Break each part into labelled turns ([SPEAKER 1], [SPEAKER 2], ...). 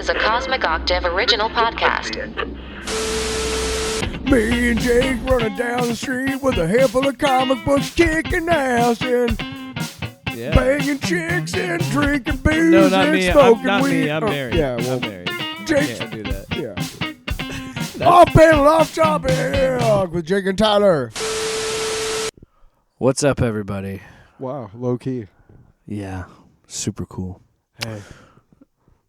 [SPEAKER 1] is a Cosmic Octave original podcast.
[SPEAKER 2] Me and Jake running down the street with a handful of comic books, kicking ass and banging chicks and drinking booze
[SPEAKER 3] No, not
[SPEAKER 2] and
[SPEAKER 3] me.
[SPEAKER 2] smoking
[SPEAKER 3] Not
[SPEAKER 2] weed.
[SPEAKER 3] me. I'm married.
[SPEAKER 2] Yeah, well,
[SPEAKER 3] I'm married.
[SPEAKER 2] Jake.
[SPEAKER 3] Can't do that.
[SPEAKER 2] Yeah. Off panel, off topic with Jake and Tyler.
[SPEAKER 3] What's up, everybody?
[SPEAKER 2] Wow, low key.
[SPEAKER 3] Yeah, super cool.
[SPEAKER 2] Hey,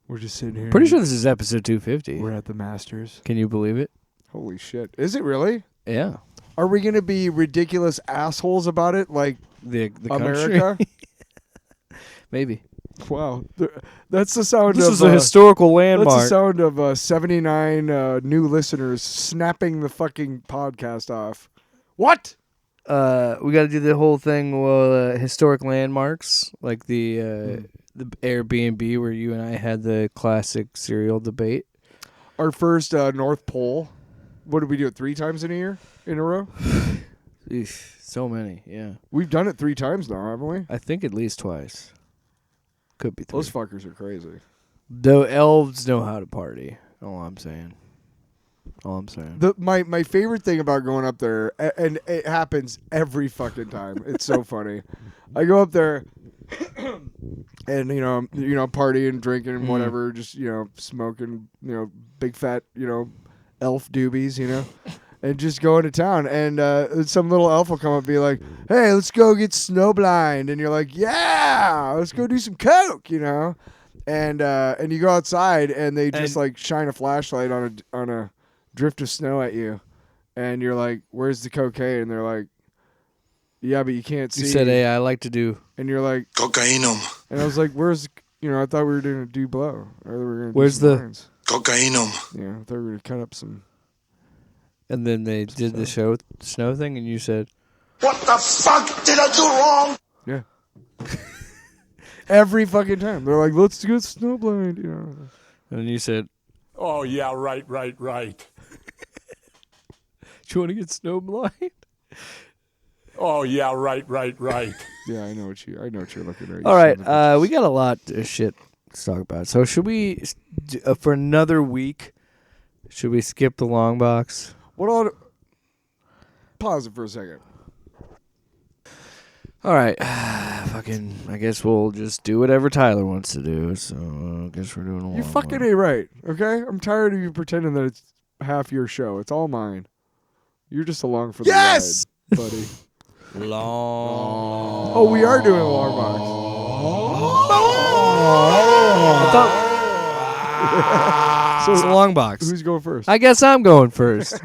[SPEAKER 2] we're just sitting here.
[SPEAKER 3] Pretty sure this is episode 250.
[SPEAKER 2] We're at the Masters.
[SPEAKER 3] Can you believe it?
[SPEAKER 2] Holy shit. Is it really?
[SPEAKER 3] Yeah.
[SPEAKER 2] Are we going to be ridiculous assholes about it like
[SPEAKER 3] The
[SPEAKER 2] America?
[SPEAKER 3] country? Maybe.
[SPEAKER 2] Wow. That's the sound
[SPEAKER 3] This
[SPEAKER 2] of...
[SPEAKER 3] is a historical landmark.
[SPEAKER 2] That's the sound of 79 new listeners snapping the fucking podcast off. What?
[SPEAKER 3] We got to do the whole thing, historic landmarks, like the Airbnb where you and I had the classic cereal debate.
[SPEAKER 2] Our first North Pole. What did we do it 3 times in a year? In a row?
[SPEAKER 3] Eesh, so many, yeah.
[SPEAKER 2] We've done it 3 times now, haven't we?
[SPEAKER 3] I think at least twice. Could be 3.
[SPEAKER 2] Those fuckers are crazy.
[SPEAKER 3] The elves know how to party. All I'm saying.
[SPEAKER 2] My favorite thing about going up there, and it happens every fucking time. It's so funny. I go up there, and partying, drinking, and whatever, just smoking, big fat, elf doobies, and just going to town. And some little elf will come up and be like, "Hey, let's go get snowblind," and you're like, "Yeah, let's go do some coke," And you go outside, and they just like shine a flashlight on a drift of snow at you, and you're like, "Where's the cocaine?" And they're like, "Yeah, but you can't see."
[SPEAKER 3] You said, "Hey, I like to do,"
[SPEAKER 2] and you're like,
[SPEAKER 4] "Cocainum."
[SPEAKER 2] And I was like, "Where's?" I thought we were doing a do blow, or we were gonna.
[SPEAKER 3] Where's
[SPEAKER 2] do some
[SPEAKER 3] the
[SPEAKER 2] lines.
[SPEAKER 4] Cocainum?
[SPEAKER 2] Yeah, I thought we were gonna cut up some.
[SPEAKER 3] And then they did the snow thing, and you said,
[SPEAKER 4] "What the fuck did I do wrong?"
[SPEAKER 2] Yeah. Every fucking time they're like, "Let's get snowblind,"
[SPEAKER 3] And then you said,
[SPEAKER 5] "Oh yeah, right."
[SPEAKER 3] "Do you want to get snowblind?"
[SPEAKER 5] Oh yeah, right.
[SPEAKER 2] Yeah, I know what you're looking at.
[SPEAKER 3] All right, we got a lot of shit to talk about. So should we, for another week, should we skip the long box?
[SPEAKER 2] Pause it for a second.
[SPEAKER 3] All right, I guess we'll just do whatever Tyler wants to do. So I guess we're doing a long
[SPEAKER 2] You fucking ain't right, okay? I'm tired of you pretending that it's half your show. It's all mine. You're just along for the ride, buddy.
[SPEAKER 3] Long.
[SPEAKER 2] Oh, we are doing a long box.
[SPEAKER 3] So it's a long box.
[SPEAKER 2] Who's going first?
[SPEAKER 3] I guess I'm going first.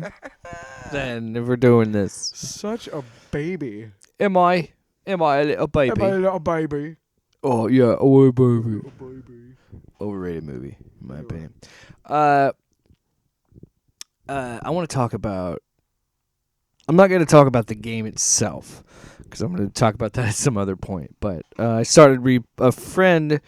[SPEAKER 3] Then if we're doing this,
[SPEAKER 2] Such a baby.
[SPEAKER 3] am I a little baby?
[SPEAKER 2] Am I a little baby?
[SPEAKER 3] Oh yeah, oh baby.
[SPEAKER 2] A baby.
[SPEAKER 3] Overrated movie, in my opinion. I want to talk about. I'm not going to talk about the game itself because I'm going to talk about that at some other point. But a friend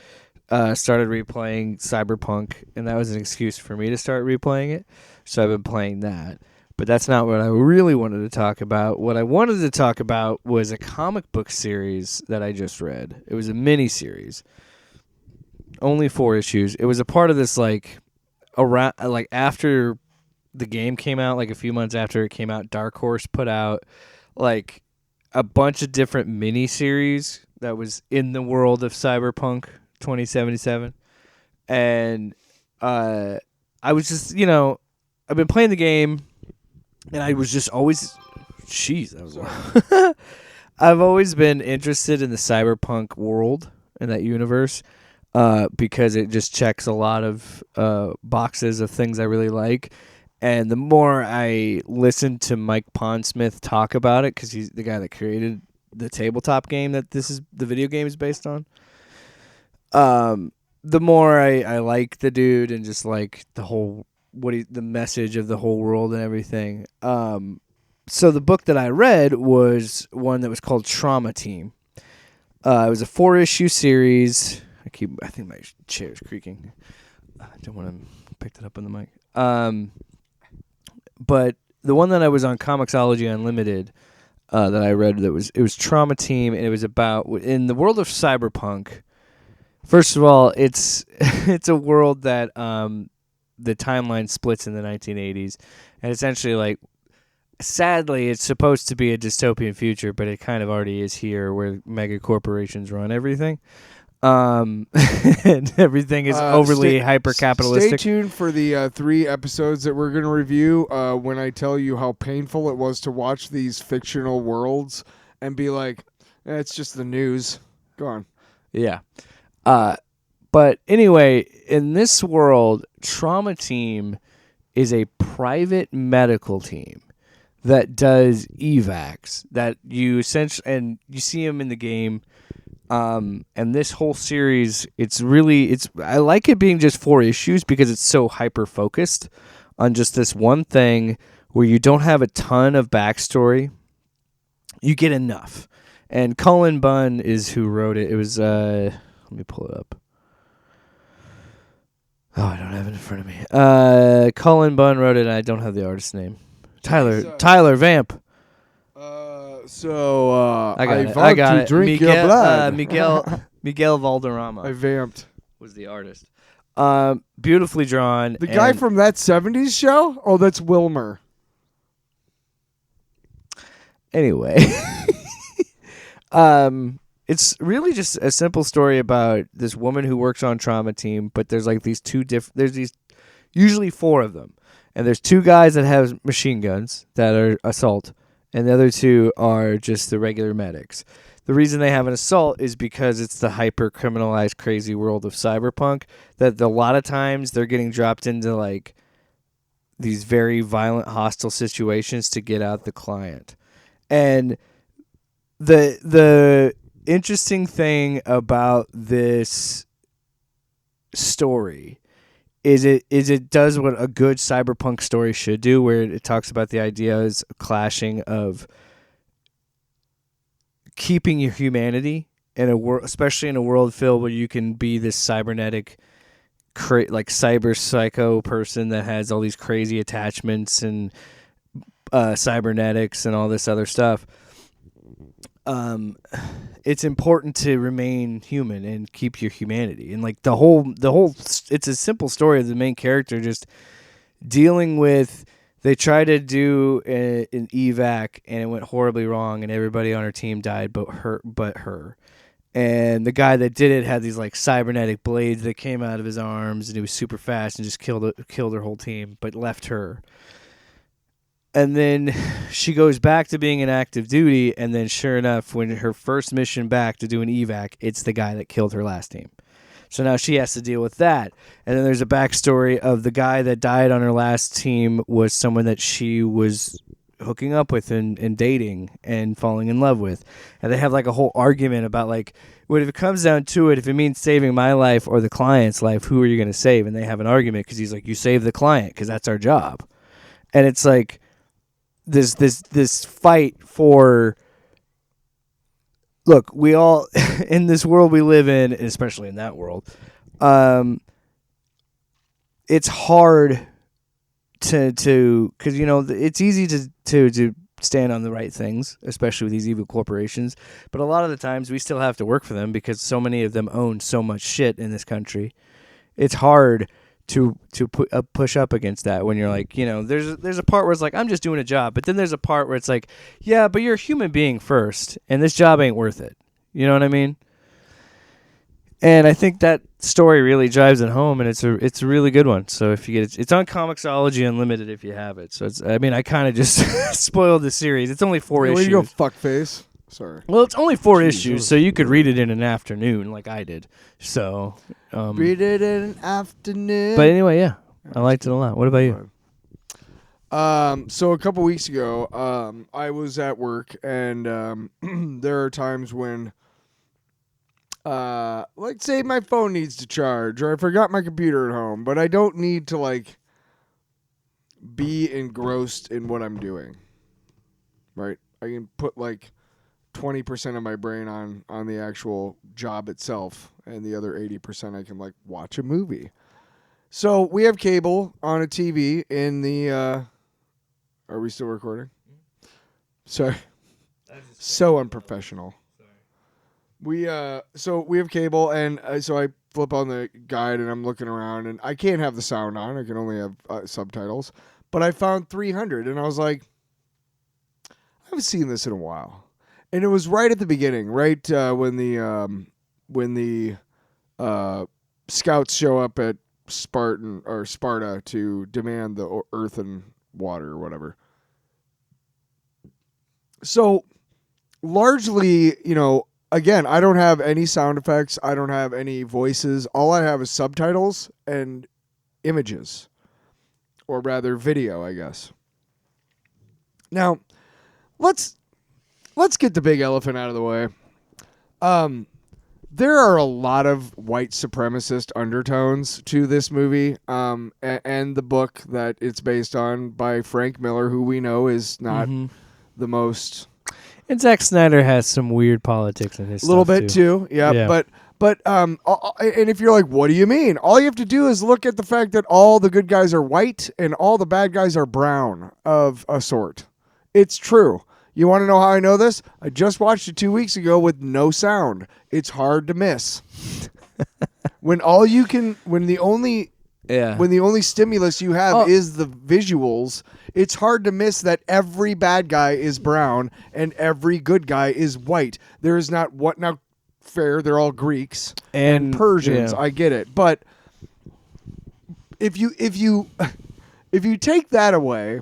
[SPEAKER 3] started replaying Cyberpunk, and that was an excuse for me to start replaying it. So I've been playing that. But that's not what I really wanted to talk about. What I wanted to talk about was a comic book series that I just read. It was a mini series, only 4 issues. It was a part of this after the game came out, like a few months after it came out, Dark Horse put out like a bunch of different mini series that was in the world of Cyberpunk 2077. And I was just, I've been playing the game, and I was just always, that was loud. I've always been interested in the Cyberpunk world and that universe because it just checks a lot of boxes of things I really like. And the more I listened to Mike Pondsmith talk about it, because he's the guy that created the tabletop game that the video game is based on, the more I like the dude and just like the whole the message of the whole world and everything. So the book that I read was one that was called Trauma Team. It was a 4-issue series. I think my chair is creaking. I don't want to pick that up on the mic. But the one that I was on Comixology Unlimited that I read, it was Trauma Team, and it was about, in the world of Cyberpunk, First of all, it's it's a world that the timeline splits in the 1980s, and essentially, like, sadly, it's supposed to be a dystopian future, but it kind of already is here, where mega corporations run everything. And everything is overly hyper capitalistic.
[SPEAKER 2] Stay tuned for the 3 episodes that we're going to review when I tell you how painful it was to watch these fictional worlds and be like, it's just the news. Go on.
[SPEAKER 3] Yeah. But anyway, in this world, Trauma Team is a private medical team that does evacs that you essentially, and you see them in the game. And this whole series, I like it being just 4 issues because it's so hyper focused on just this one thing where you don't have a ton of backstory. You get enough. And Cullen Bunn is who wrote it. It was, let me pull it up. Oh, I don't have it in front of me. Cullen Bunn wrote it, and I don't have the artist's name. Tyler Vamp.
[SPEAKER 2] I got it. Drink
[SPEAKER 3] Miguel,
[SPEAKER 2] your blood.
[SPEAKER 3] Miguel Valderrama.
[SPEAKER 2] I vamped.
[SPEAKER 3] Was the artist. Beautifully drawn.
[SPEAKER 2] The guy from that 70s show? Oh, that's Wilmer.
[SPEAKER 3] Anyway. It's really just a simple story about this woman who works on Trauma Team, but there's like these usually 4 of them. And there's 2 guys that have machine guns that are assault, and the other 2 are just the regular medics. The reason they have an assault is because it's the hyper-criminalized, crazy world of Cyberpunk, that a lot of times they're getting dropped into like these very violent, hostile situations to get out the client. And the interesting thing about this story is it does what a good cyberpunk story should do, where it talks about the ideas clashing of keeping your humanity in a world, especially in a world filled where you can be this cybernetic, like cyber psycho person that has all these crazy attachments and cybernetics and all this other stuff. It's important to remain human and keep your humanity. And like the whole it's a simple story of the main character just dealing with, they tried to do an evac and it went horribly wrong and everybody on her team died but her. And the guy that did it had these like cybernetic blades that came out of his arms, and he was super fast and just killed her whole team but left her. And then she goes back to being in active duty, and then sure enough, when her first mission back to do an evac, it's the guy that killed her last team. So now she has to deal with that. And then there's a backstory of the guy that died on her last team was someone that she was hooking up with and dating and falling in love with. And they have like a whole argument about like, what if it comes down to it, if it means saving my life or the client's life, who are you going to save? And they have an argument because he's like, you save the client because that's our job. And it's like, this fight for, look, we all in this world we live in, and especially in that world, it's hard to because it's easy to stand on the right things, especially with these evil corporations, but a lot of the times we still have to work for them because so many of them own so much shit in this country. It's hard to push up against that when you're like, there's a part where it's like, I'm just doing a job, but then there's a part where it's like, yeah, but you're a human being first, and this job ain't worth it. You know what I mean? And I think that story really drives it home, and it's a really good one. So if you get it's on Comixology Unlimited if you have it. So I kind of just spoiled the series. It's only 4 issues.
[SPEAKER 2] Way to go, fuckface. Sorry.
[SPEAKER 3] Well, it's only 4 issues, so you could read it in an afternoon like I did. So
[SPEAKER 2] read it in an afternoon.
[SPEAKER 3] But anyway, yeah, I liked it a lot. What about you?
[SPEAKER 2] So a couple weeks ago, I was at work, and there are times when, like, say my phone needs to charge, or I forgot my computer at home, but I don't need to like be engrossed in what I'm doing. Right? I can put like 20% of my brain on the actual job itself, and the other 80% I can like watch a movie. So we have cable on a TV in the are we still recording? Sorry. So unprofessional. So we have cable, and so I flip on the guide, and I'm looking around, and I can't have the sound on. I can only have subtitles. But I found 300, and I was like, I haven't seen this in a while. And it was right at the beginning, right when the scouts show up at Sparta to demand the earth and water or whatever. So largely, again, I don't have any sound effects. I don't have any voices. All I have is subtitles and images, or rather video, I guess. Now, let's get the big elephant out of the way. There are a lot of white supremacist undertones to this movie, and the book that it's based on by Frank Miller, who we know is not the most.
[SPEAKER 3] And Zack Snyder has some weird politics in his.
[SPEAKER 2] A little bit too, yeah. But and if you're like, what do you mean? All you have to do is look at the fact that all the good guys are white and all the bad guys are brown of a sort. It's true. You want to know how I know this? I just watched it 2 weeks ago with no sound. It's hard to miss. When the only stimulus you have is the visuals, it's hard to miss that every bad guy is brown and every good guy is white. There is not fair, they're all Greeks and Persians. Yeah. I get it. But if you take that away,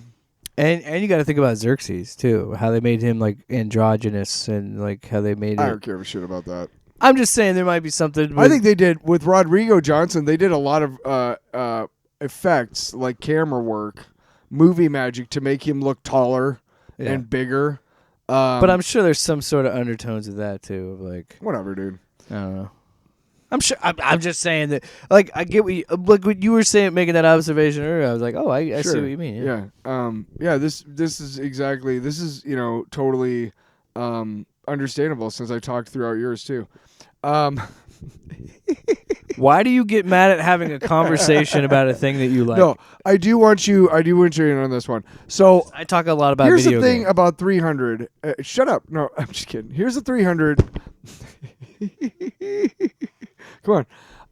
[SPEAKER 3] and you got to think about Xerxes too, how they made him like androgynous and like how they made.
[SPEAKER 2] I don't care a shit about that.
[SPEAKER 3] I'm just saying there might be something.
[SPEAKER 2] I think they did with Rodrigo Johnson. They did a lot of effects, like camera work, movie magic, to make him look taller and bigger.
[SPEAKER 3] But I'm sure there's some sort of undertones of that too. Like
[SPEAKER 2] whatever, dude.
[SPEAKER 3] I don't know. I'm sure. I'm just saying that. Like I get what you were saying, making that observation earlier. I was like, oh, I see what you mean.
[SPEAKER 2] Yeah. This is totally understandable, since I talked throughout yours too.
[SPEAKER 3] Why do you get mad at having a conversation about a thing that you like?
[SPEAKER 2] No, I do want you in on this one. So
[SPEAKER 3] I talk a lot about
[SPEAKER 2] here's
[SPEAKER 3] video
[SPEAKER 2] the thing
[SPEAKER 3] games.
[SPEAKER 2] About 300. Shut up. No, I'm just kidding. Here's the 300. Come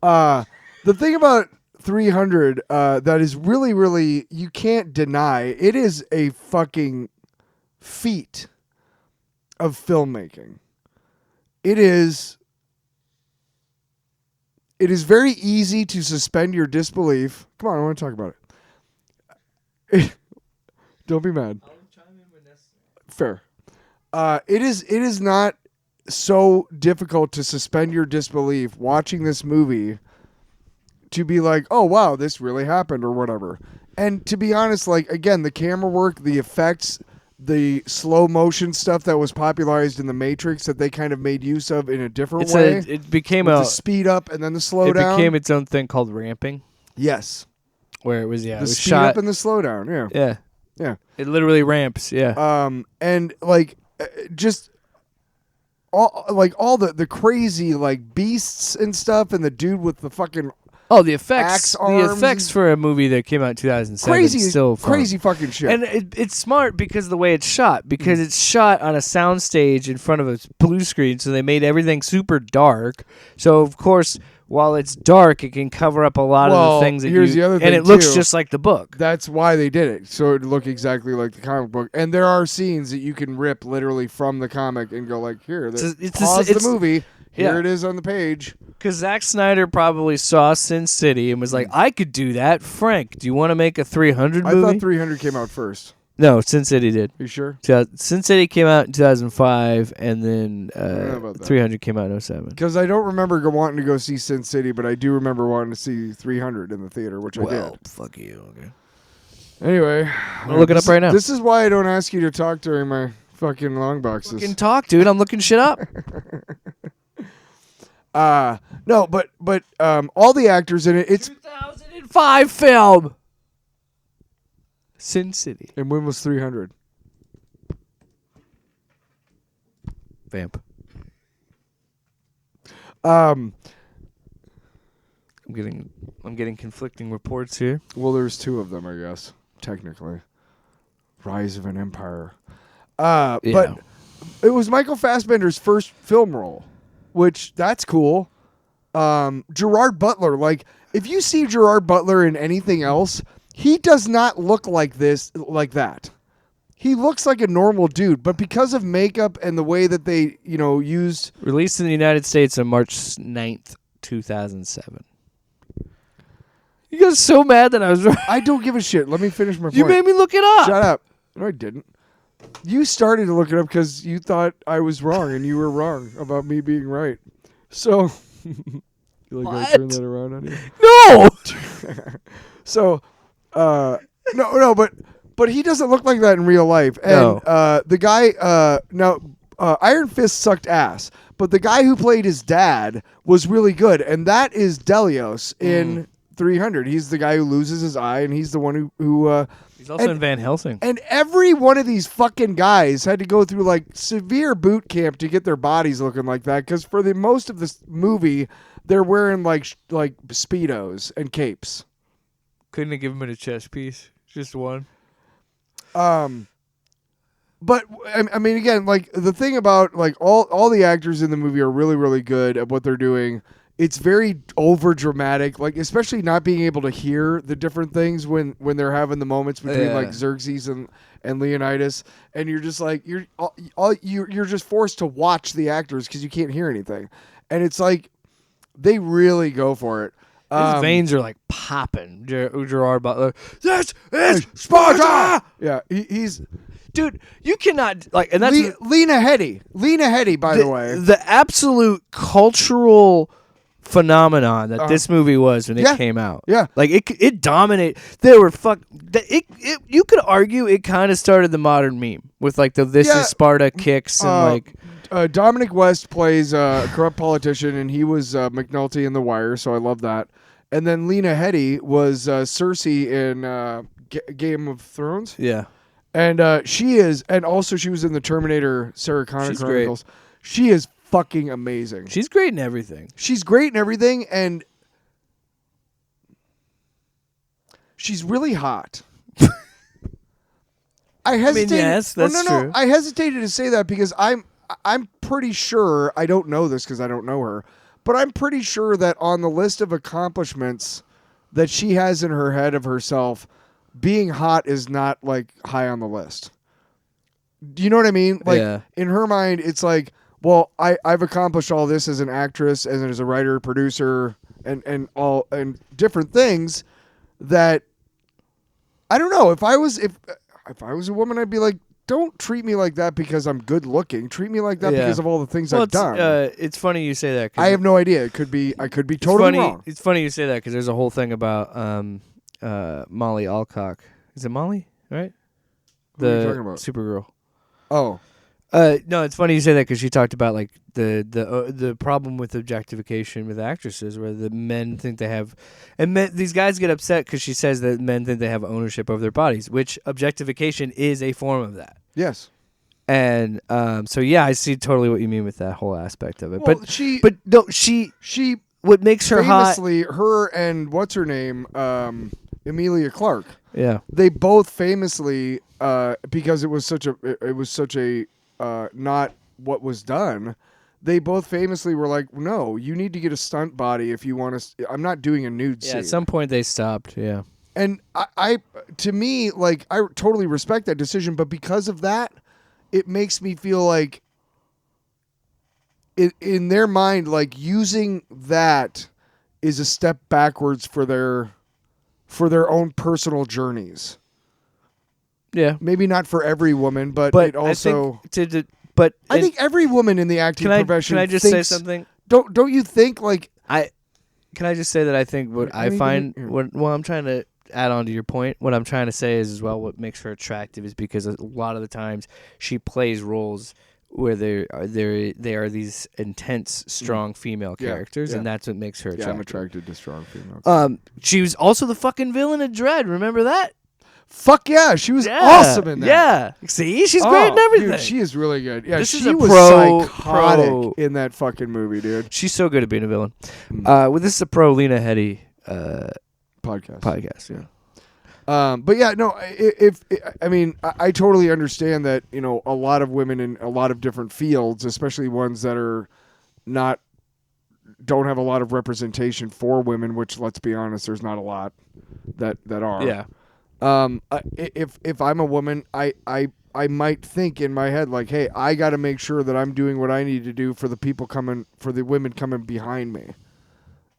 [SPEAKER 2] on. The thing about 300 that is really, really, you can't deny, it is a fucking feat of filmmaking. It is very easy to suspend your disbelief. Come on, I want to talk about it. Don't be mad. I'll chime in when necessary. Fair. It is not so difficult to suspend your disbelief watching this movie, to be like, oh wow, this really happened or whatever. And to be honest, like, again, the camera work, the effects, the slow motion stuff that was popularized in the Matrix that they kind of made use of in a different way.
[SPEAKER 3] It became
[SPEAKER 2] the speed up and then the slow down.
[SPEAKER 3] It became its own thing called ramping.
[SPEAKER 2] Yes.
[SPEAKER 3] Where it was
[SPEAKER 2] the
[SPEAKER 3] it was
[SPEAKER 2] speed
[SPEAKER 3] shot
[SPEAKER 2] up and the slow down. Yeah.
[SPEAKER 3] It literally ramps. Yeah.
[SPEAKER 2] And like just all the crazy like beasts and stuff, and the dude with the fucking
[SPEAKER 3] the effects. The effects for a movie that came out in 2007.
[SPEAKER 2] Crazy,
[SPEAKER 3] still fun.
[SPEAKER 2] Crazy fucking shit.
[SPEAKER 3] And it's smart because of the way it's shot. Because it's shot on a soundstage in front of a blue screen, so they made everything super dark. So of course, while it's dark, it can cover up a lot of the things that
[SPEAKER 2] here's the other thing,
[SPEAKER 3] and it looks just like the book.
[SPEAKER 2] That's why they did it, so it look exactly like the comic book. And there are scenes that you can rip literally from the comic and go like, here, pause the movie. Here it is on the page.
[SPEAKER 3] Because Zack Snyder probably saw Sin City and was like, I could do that. Frank, do you want to make a 300 movie?
[SPEAKER 2] I thought 300 came out first.
[SPEAKER 3] No, Sin City did.
[SPEAKER 2] You sure?
[SPEAKER 3] Sin City came out in 2005, and then 300 came out in 2007.
[SPEAKER 2] Because I don't remember wanting to go see Sin City, but I do remember wanting to see 300 in the theater, which I did.
[SPEAKER 3] Well, fuck you. Okay.
[SPEAKER 2] Anyway.
[SPEAKER 3] I'm looking up right now.
[SPEAKER 2] This is why I don't ask you to talk during my fucking long boxes.
[SPEAKER 3] Fucking talk, dude. I'm looking shit up.
[SPEAKER 2] No, but all the actors in it, it's
[SPEAKER 3] 2005 film. Sin City.
[SPEAKER 2] And when was 300?
[SPEAKER 3] Vamp.
[SPEAKER 2] I'm
[SPEAKER 3] getting conflicting reports here.
[SPEAKER 2] Well, there's two of them, I guess, technically. Rise of an Empire. But it was Michael Fassbender's first film role. which that's cool. Gerard Butler, like if you see Gerard Butler in anything else, he does not look like that. He looks like a normal dude, but because of makeup and the way that they, used...
[SPEAKER 3] Released in the United States on March 9th, 2007. You got so mad that I was right.
[SPEAKER 2] I don't give a shit. Let me finish my point.
[SPEAKER 3] You made me look it up.
[SPEAKER 2] Shut up. No, I didn't. You started to look it up because you thought I was wrong, and you were wrong about me being right. So... You like I turn that around on you?
[SPEAKER 3] No!
[SPEAKER 2] So, no, but he doesn't look like that in real life. And the guy, Iron Fist sucked ass, but the guy who played his dad was really good, and that is Delios in 300. He's the guy who loses his eye, and he's the one who
[SPEAKER 3] he's also in Van Helsing.
[SPEAKER 2] And every one of these fucking guys had to go through like severe boot camp to get their bodies looking like that, because for the most of this movie, they're wearing like Speedos and capes.
[SPEAKER 3] Couldn't have given him a chest piece, just one.
[SPEAKER 2] But I mean, again, like the thing about like all the actors in the movie are really, really good at what they're doing. It's very over dramatic, like especially not being able to hear the different things when they're having the moments between like Xerxes and Leonidas, and you're just like you're just forced to watch the actors because you can't hear anything, and it's like they really go for it.
[SPEAKER 3] His veins are like popping. Gerard Butler. This is
[SPEAKER 2] Sparta. Yeah, he's.
[SPEAKER 3] Dude, you cannot like, and that's
[SPEAKER 2] Lena Headey, by the way.
[SPEAKER 3] The absolute cultural phenomenon that this movie was when it came out.
[SPEAKER 2] Yeah,
[SPEAKER 3] like it dominated. They were you could argue it kind of started the modern meme with like the "This is Sparta" kicks and like.
[SPEAKER 2] Dominic West plays a corrupt politician, and he was McNulty in The Wire, so I love that. And then Lena Headey was Cersei in Game of Thrones.
[SPEAKER 3] Yeah.
[SPEAKER 2] And she is, and also she was in the Terminator Sarah Connor Chronicles. Great. She is fucking amazing.
[SPEAKER 3] She's great in everything.
[SPEAKER 2] And she's really hot. I hesitated.
[SPEAKER 3] Yes, that's true.
[SPEAKER 2] I hesitated to say that because I'm pretty sure, I don't know this because I don't know her, but I'm pretty sure that on the list of accomplishments that she has in her head of herself, being hot is not like high on the list. Do you know what I mean? Like in her mind, it's like, well, I've accomplished all this as an actress, as a writer, producer, and different things that I don't know. If I was a woman, I'd be like, don't treat me like that because I'm good looking. Treat me like that because of all the things I've done.
[SPEAKER 3] It's funny you say that.
[SPEAKER 2] I have no idea. I could be totally wrong.
[SPEAKER 3] It's funny you say that because there's a whole thing about Molly Alcock. Is it Molly? Right?
[SPEAKER 2] Who are you talking about?
[SPEAKER 3] Supergirl.
[SPEAKER 2] Oh.
[SPEAKER 3] No, it's funny you say that because she talked about like the problem with objectification with actresses, where the men think they have, and these guys get upset because she says that men think they have ownership over their bodies, which objectification is a form of that.
[SPEAKER 2] Yes.
[SPEAKER 3] And so yeah, I see totally what you mean with that whole aspect of it.
[SPEAKER 2] Well,
[SPEAKER 3] but she what makes her
[SPEAKER 2] famously,
[SPEAKER 3] hot?
[SPEAKER 2] Her and what's her name, Emilia Clarke.
[SPEAKER 3] Yeah.
[SPEAKER 2] They both famously, because it was such a not what was done. They both famously were like, no, you need to get a stunt body if you want to. I'm not doing a nude scene.
[SPEAKER 3] At some point they stopped. Yeah.
[SPEAKER 2] And I to me, like, I totally respect that decision, but because of that, it makes me feel like in their mind, like using that is a step backwards for their own personal journeys.
[SPEAKER 3] Yeah,
[SPEAKER 2] maybe not for every woman, but it also. I think every woman in the acting profession.
[SPEAKER 3] Can I just say something?
[SPEAKER 2] Don't you think like
[SPEAKER 3] Can I just say that I think what I find I'm trying to add on to your point. What I'm trying to say is as well what makes her attractive is because a lot of the times she plays roles where they are these intense, strong female characters, and that's what makes her attractive.
[SPEAKER 2] Yeah, I'm attracted to strong females.
[SPEAKER 3] She was also the fucking villain of Dredd. Remember that?
[SPEAKER 2] Fuck yeah, she was awesome in that.
[SPEAKER 3] Yeah, see, she's great in everything.
[SPEAKER 2] Dude, she is really good. Yeah,
[SPEAKER 3] she
[SPEAKER 2] was psychotic in that fucking movie, dude.
[SPEAKER 3] She's so good at being a villain. This is a pro Lena Headey podcast. Yeah.
[SPEAKER 2] But yeah, no. I totally understand that. A lot of women in a lot of different fields, especially ones that are not don't have a lot of representation for women, which, let's be honest, there's not a lot that are.
[SPEAKER 3] Yeah.
[SPEAKER 2] If I'm a woman, I might think in my head like, hey, I got to make sure that I'm doing what I need to do for the women coming behind me,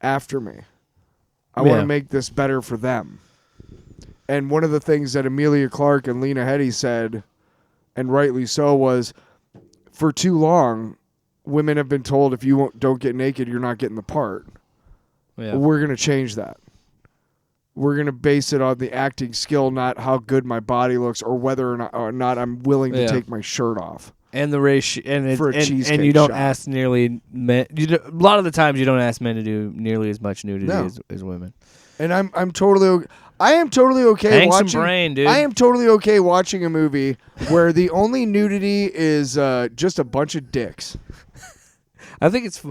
[SPEAKER 2] after me. I want to make this better for them. And one of the things that Emilia Clarke and Lena Headey said, and rightly so, was for too long, women have been told if you don't get naked, you're not getting the part.
[SPEAKER 3] Yeah.
[SPEAKER 2] We're going to change that. We're going to base it on the acting skill, not how good my body looks or whether or not I'm willing to take my shirt off.
[SPEAKER 3] And the ratio, and you don't
[SPEAKER 2] shot.
[SPEAKER 3] ask nearly men. A lot of the times, you don't ask men to do nearly as much nudity as women.
[SPEAKER 2] And I'm totally. I am totally okay
[SPEAKER 3] Hang
[SPEAKER 2] watching.
[SPEAKER 3] some brain, dude.
[SPEAKER 2] I am totally okay watching a movie where the only nudity is just a bunch of dicks.
[SPEAKER 3] I think it's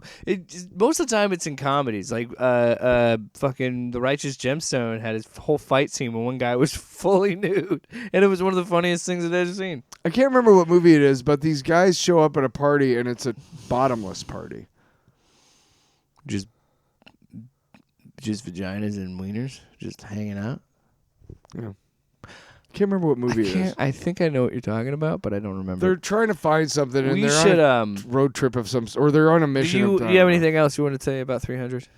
[SPEAKER 3] most of the time it's in comedies. Like fucking The Righteous Gemstone had his whole fight scene where one guy was fully nude, and it was one of the funniest things I've ever seen.
[SPEAKER 2] I can't remember what movie it is, but these guys show up at a party and it's a bottomless party.
[SPEAKER 3] Just vaginas and wieners just hanging out.
[SPEAKER 2] Yeah. Can't remember what movie it is.
[SPEAKER 3] I think I know what you're talking about, but I don't remember.
[SPEAKER 2] They're trying to find something, and
[SPEAKER 3] We
[SPEAKER 2] they're
[SPEAKER 3] should,
[SPEAKER 2] on a road trip of some sort, or they're on a mission.
[SPEAKER 3] Do you have anything else you want to say about 300?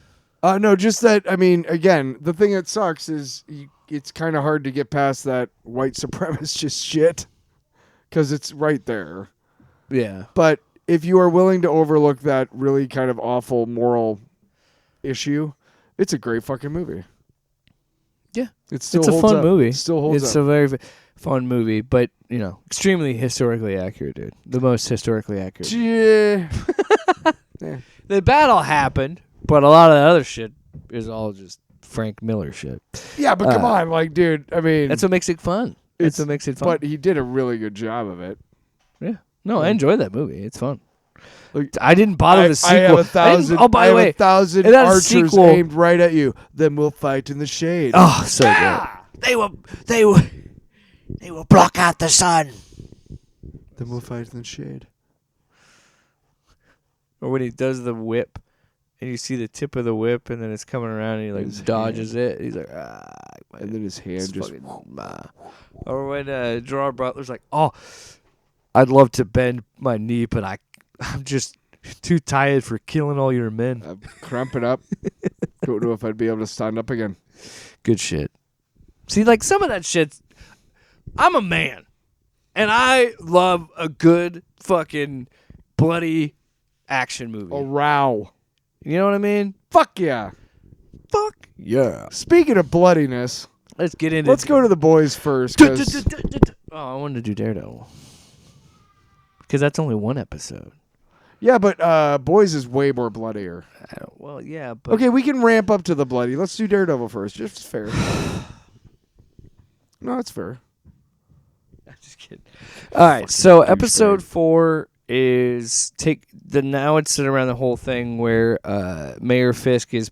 [SPEAKER 2] No, just that, I mean, again, the thing that sucks is it's kind of hard to get past that white supremacist shit, because it's right there.
[SPEAKER 3] Yeah.
[SPEAKER 2] But if you are willing to overlook that really kind of awful moral issue, it's a great fucking movie.
[SPEAKER 3] Yeah.
[SPEAKER 2] It's
[SPEAKER 3] a fun movie.
[SPEAKER 2] It still holds up.
[SPEAKER 3] It's a very fun movie, but, extremely historically accurate, dude. The most historically accurate.
[SPEAKER 2] Yeah.
[SPEAKER 3] The battle happened, but a lot of the other shit is all just Frank Miller shit.
[SPEAKER 2] Yeah, but come on, like, dude, I mean...
[SPEAKER 3] That's what makes it fun. That's what makes it fun.
[SPEAKER 2] But he did a really good job of it.
[SPEAKER 3] Yeah. No, I enjoyed that movie. It's fun. I didn't bother the sequel.
[SPEAKER 2] I have 1,000.
[SPEAKER 3] Oh, by the way,
[SPEAKER 2] 1,000
[SPEAKER 3] it had a
[SPEAKER 2] archers
[SPEAKER 3] sequel.
[SPEAKER 2] aimed right at you. Then we'll fight in the shade.
[SPEAKER 3] Oh, so good.
[SPEAKER 6] They will block out the sun.
[SPEAKER 2] Then we'll fight in the shade.
[SPEAKER 3] Or when he does the whip, and you see the tip of the whip, and then it's coming around, and he like dodges it. He's like,
[SPEAKER 2] and then his hand just.
[SPEAKER 3] Or when Gerard Butler's like, oh, I'd love to bend my knee, but I'm just too tired for killing all your men.
[SPEAKER 2] I'm cramping up. Don't know if I'd be able to stand up again.
[SPEAKER 3] Good shit. See, like some of that shit, I'm a man, and I love a good fucking bloody action movie.
[SPEAKER 2] A row.
[SPEAKER 3] You know what I mean?
[SPEAKER 2] Fuck yeah.
[SPEAKER 3] Fuck yeah.
[SPEAKER 2] Speaking of bloodiness,
[SPEAKER 3] let's get into.
[SPEAKER 2] Let's go to the boys first. 'Cause
[SPEAKER 3] I wanted to do Daredevil because that's only one episode.
[SPEAKER 2] Yeah, but boys is way more bloodier.
[SPEAKER 3] Well, yeah, but
[SPEAKER 2] okay, we can ramp up to the bloody. Let's do Daredevil first. Just fair. No, it's fair.
[SPEAKER 3] I'm just kidding. All right, so episode 4 is now it's around the whole thing where Mayor Fisk is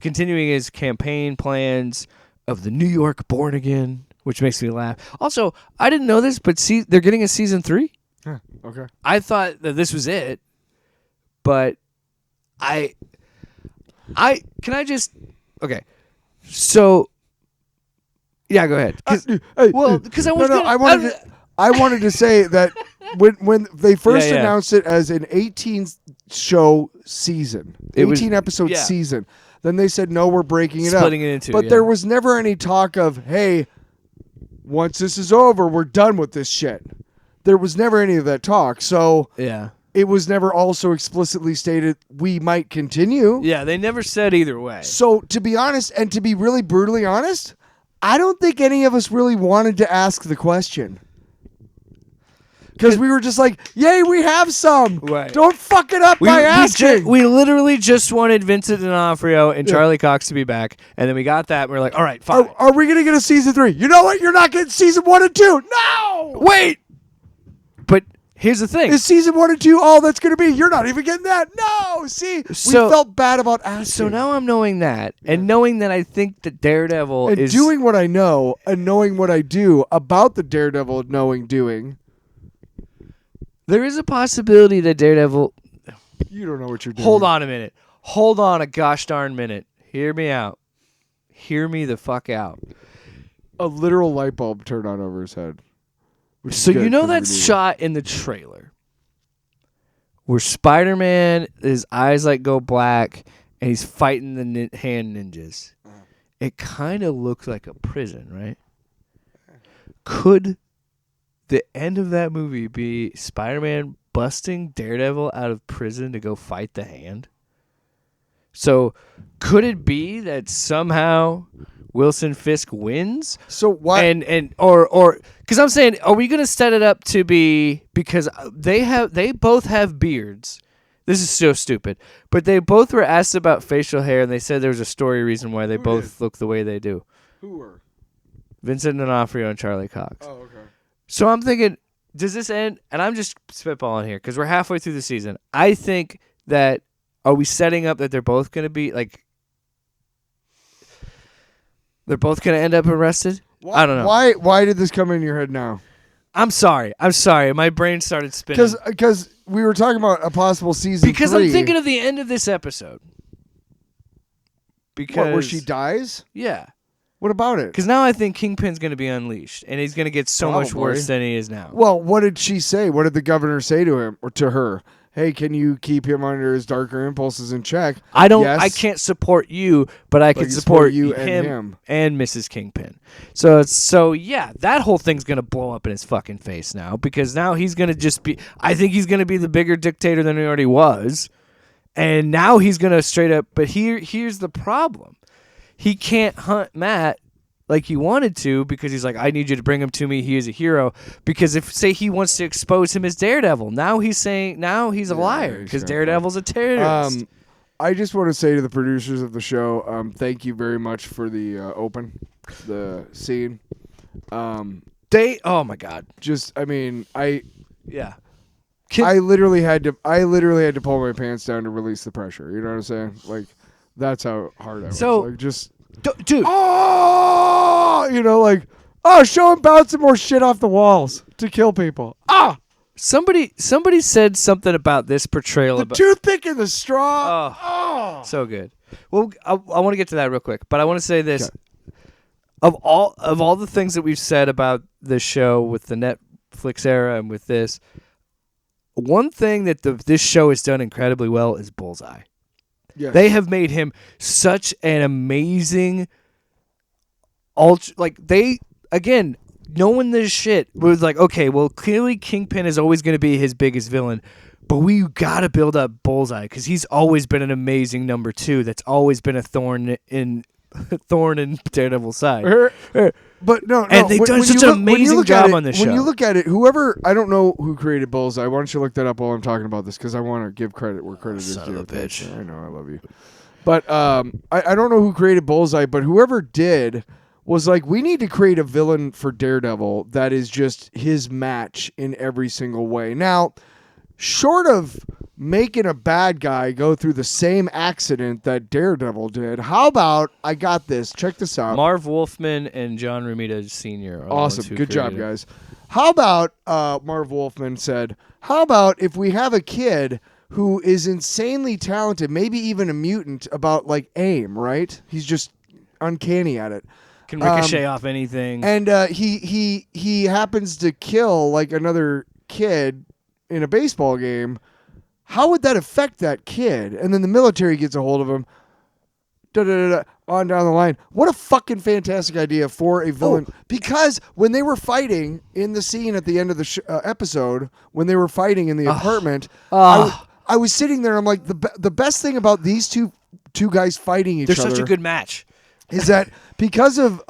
[SPEAKER 3] continuing his campaign plans of the New York Born Again, which makes me laugh. Also, I didn't know this, but they're getting a season 3.
[SPEAKER 2] Huh, okay.
[SPEAKER 3] I thought that this was it, but okay. So yeah, go ahead. Because
[SPEAKER 2] I wanted to say that when they first announced it as an 18-show season, 18-episode season, then they said, no, we're breaking it up.
[SPEAKER 3] Splitting it into,
[SPEAKER 2] but there was never any talk of, hey, once this is over, we're done with this shit. There was never any of that talk. So it was never also explicitly stated we might continue.
[SPEAKER 3] Yeah, they never said either way.
[SPEAKER 2] So to be honest, and to be really brutally honest, I don't think any of us really wanted to ask the question. Because we were just like, yay, we have some.
[SPEAKER 3] Right.
[SPEAKER 2] Don't fuck it up by asking.
[SPEAKER 3] We literally just wanted Vincent D'Onofrio and Charlie Cox to be back, and then we got that, and we were like, all right, fine.
[SPEAKER 2] Are we going to get a season 3? You know what? You're not getting season 1 and 2. No!
[SPEAKER 3] Wait! But here's the thing.
[SPEAKER 2] Is season 1 and 2 all that's going to be? You're not even getting that. No! See? We felt bad about asking.
[SPEAKER 3] So now I'm knowing that, and knowing that I think that Daredevil
[SPEAKER 2] and
[SPEAKER 3] is...
[SPEAKER 2] doing what I know, and knowing what I do about the Daredevil doing...
[SPEAKER 3] There is a possibility that Daredevil...
[SPEAKER 2] You don't know what you're doing.
[SPEAKER 3] Hold on a minute. Hold on a gosh darn minute. Hear me out. Hear me the fuck out.
[SPEAKER 2] A literal light bulb turned on over his head.
[SPEAKER 3] So you know that shot in the trailer where Spider-Man, his eyes like go black, and he's fighting the hand ninjas. It kind of looks like a prison, right? Could the end of that movie be Spider-Man busting Daredevil out of prison to go fight the Hand? So could it be that somehow Wilson Fisk wins?
[SPEAKER 2] So why?
[SPEAKER 3] Or because I'm saying, are we gonna set it up to be because they both have beards? This is so stupid. But they both were asked about facial hair, and they said there was a story reason why they both look the way they do.
[SPEAKER 2] Who were?
[SPEAKER 3] Vincent D'Onofrio and Charlie Cox.
[SPEAKER 2] Oh, okay.
[SPEAKER 3] So I'm thinking, does this end? And I'm just spitballing here because we're halfway through the season. I think that, are we setting up that they're both going to be like, they're both going to end up arrested? I don't know.
[SPEAKER 2] Why did this come in your head now?
[SPEAKER 3] I'm sorry. My brain started spinning.
[SPEAKER 2] Because we were talking about a possible season 3.
[SPEAKER 3] Because I'm thinking of the end of this episode. Because
[SPEAKER 2] where she dies?
[SPEAKER 3] Yeah.
[SPEAKER 2] What about it?
[SPEAKER 3] Because now I think Kingpin's going to be unleashed, and he's going to get so much worse than he is now.
[SPEAKER 2] Well, what did she say? What did the governor say to him or to her? Hey, can you keep him under his darker impulses in check?
[SPEAKER 3] I can't support you, but I can support
[SPEAKER 2] you
[SPEAKER 3] him and Mrs. Kingpin. So yeah, that whole thing's going to blow up in his fucking face now, because now he's going to just be, I think he's going to be the bigger dictator than he already was. And now he's going to straight up, but here's the problem. He can't hunt Matt like he wanted to, because he's like, I need you to bring him to me. He is a hero. Because if, say, he wants to expose him as Daredevil, now he's a liar, because Daredevil's a terrorist.
[SPEAKER 2] I just want to say to the producers of the show, thank you very much for the scene.
[SPEAKER 3] Oh my God.
[SPEAKER 2] I literally had to pull my pants down to release the pressure. You know what I'm saying? Like, that's how hard I was.
[SPEAKER 3] So,
[SPEAKER 2] like, just
[SPEAKER 3] dude.
[SPEAKER 2] Show him bouncing more shit off the walls to kill people.
[SPEAKER 3] Somebody said something about this portrayal.
[SPEAKER 2] The toothpick and the straw.
[SPEAKER 3] So good. Well, I want to get to that real quick, but I want to say this: of all the things that we've said about this show with the Netflix era and with this, one thing that this show has done incredibly well is Bullseye.
[SPEAKER 2] Yes.
[SPEAKER 3] They have made him such an amazing knowing this shit was like, okay, well, clearly Kingpin is always going to be his biggest villain, but we got to build up Bullseye, because he's always been an amazing number 2 that's always been a thorn in Daredevil's side.
[SPEAKER 2] But no,
[SPEAKER 3] and they've done such an amazing job on this show.
[SPEAKER 2] When you look at it, I don't know who created Bullseye. Why don't you look that up while I'm talking about this? Because I want to give credit where credit is due.
[SPEAKER 3] Son of a bitch.
[SPEAKER 2] I know, I love you. But I don't know who created Bullseye, but whoever did was like, we need to create a villain for Daredevil that is just his match in every single way. Now, short of making a bad guy go through the same accident that Daredevil did, how about, I got this, check this out.
[SPEAKER 3] Marv Wolfman and John Romita Sr.
[SPEAKER 2] Awesome, good job, guys. How about, Marv Wolfman said, how about if we have a kid who is insanely talented, maybe even a mutant about like aim, right? He's just uncanny at it.
[SPEAKER 3] Can ricochet off anything.
[SPEAKER 2] And he happens to kill like another kid in a baseball game. How would that affect that kid? And then the military gets a hold of him. On down the line. What a fucking fantastic idea for a villain. Because when they were fighting in the scene at the end of the episode, when they were fighting in the apartment, I was sitting there. I'm like, the best thing about these two guys fighting each other.
[SPEAKER 3] They're such a good match.
[SPEAKER 2] Is that because of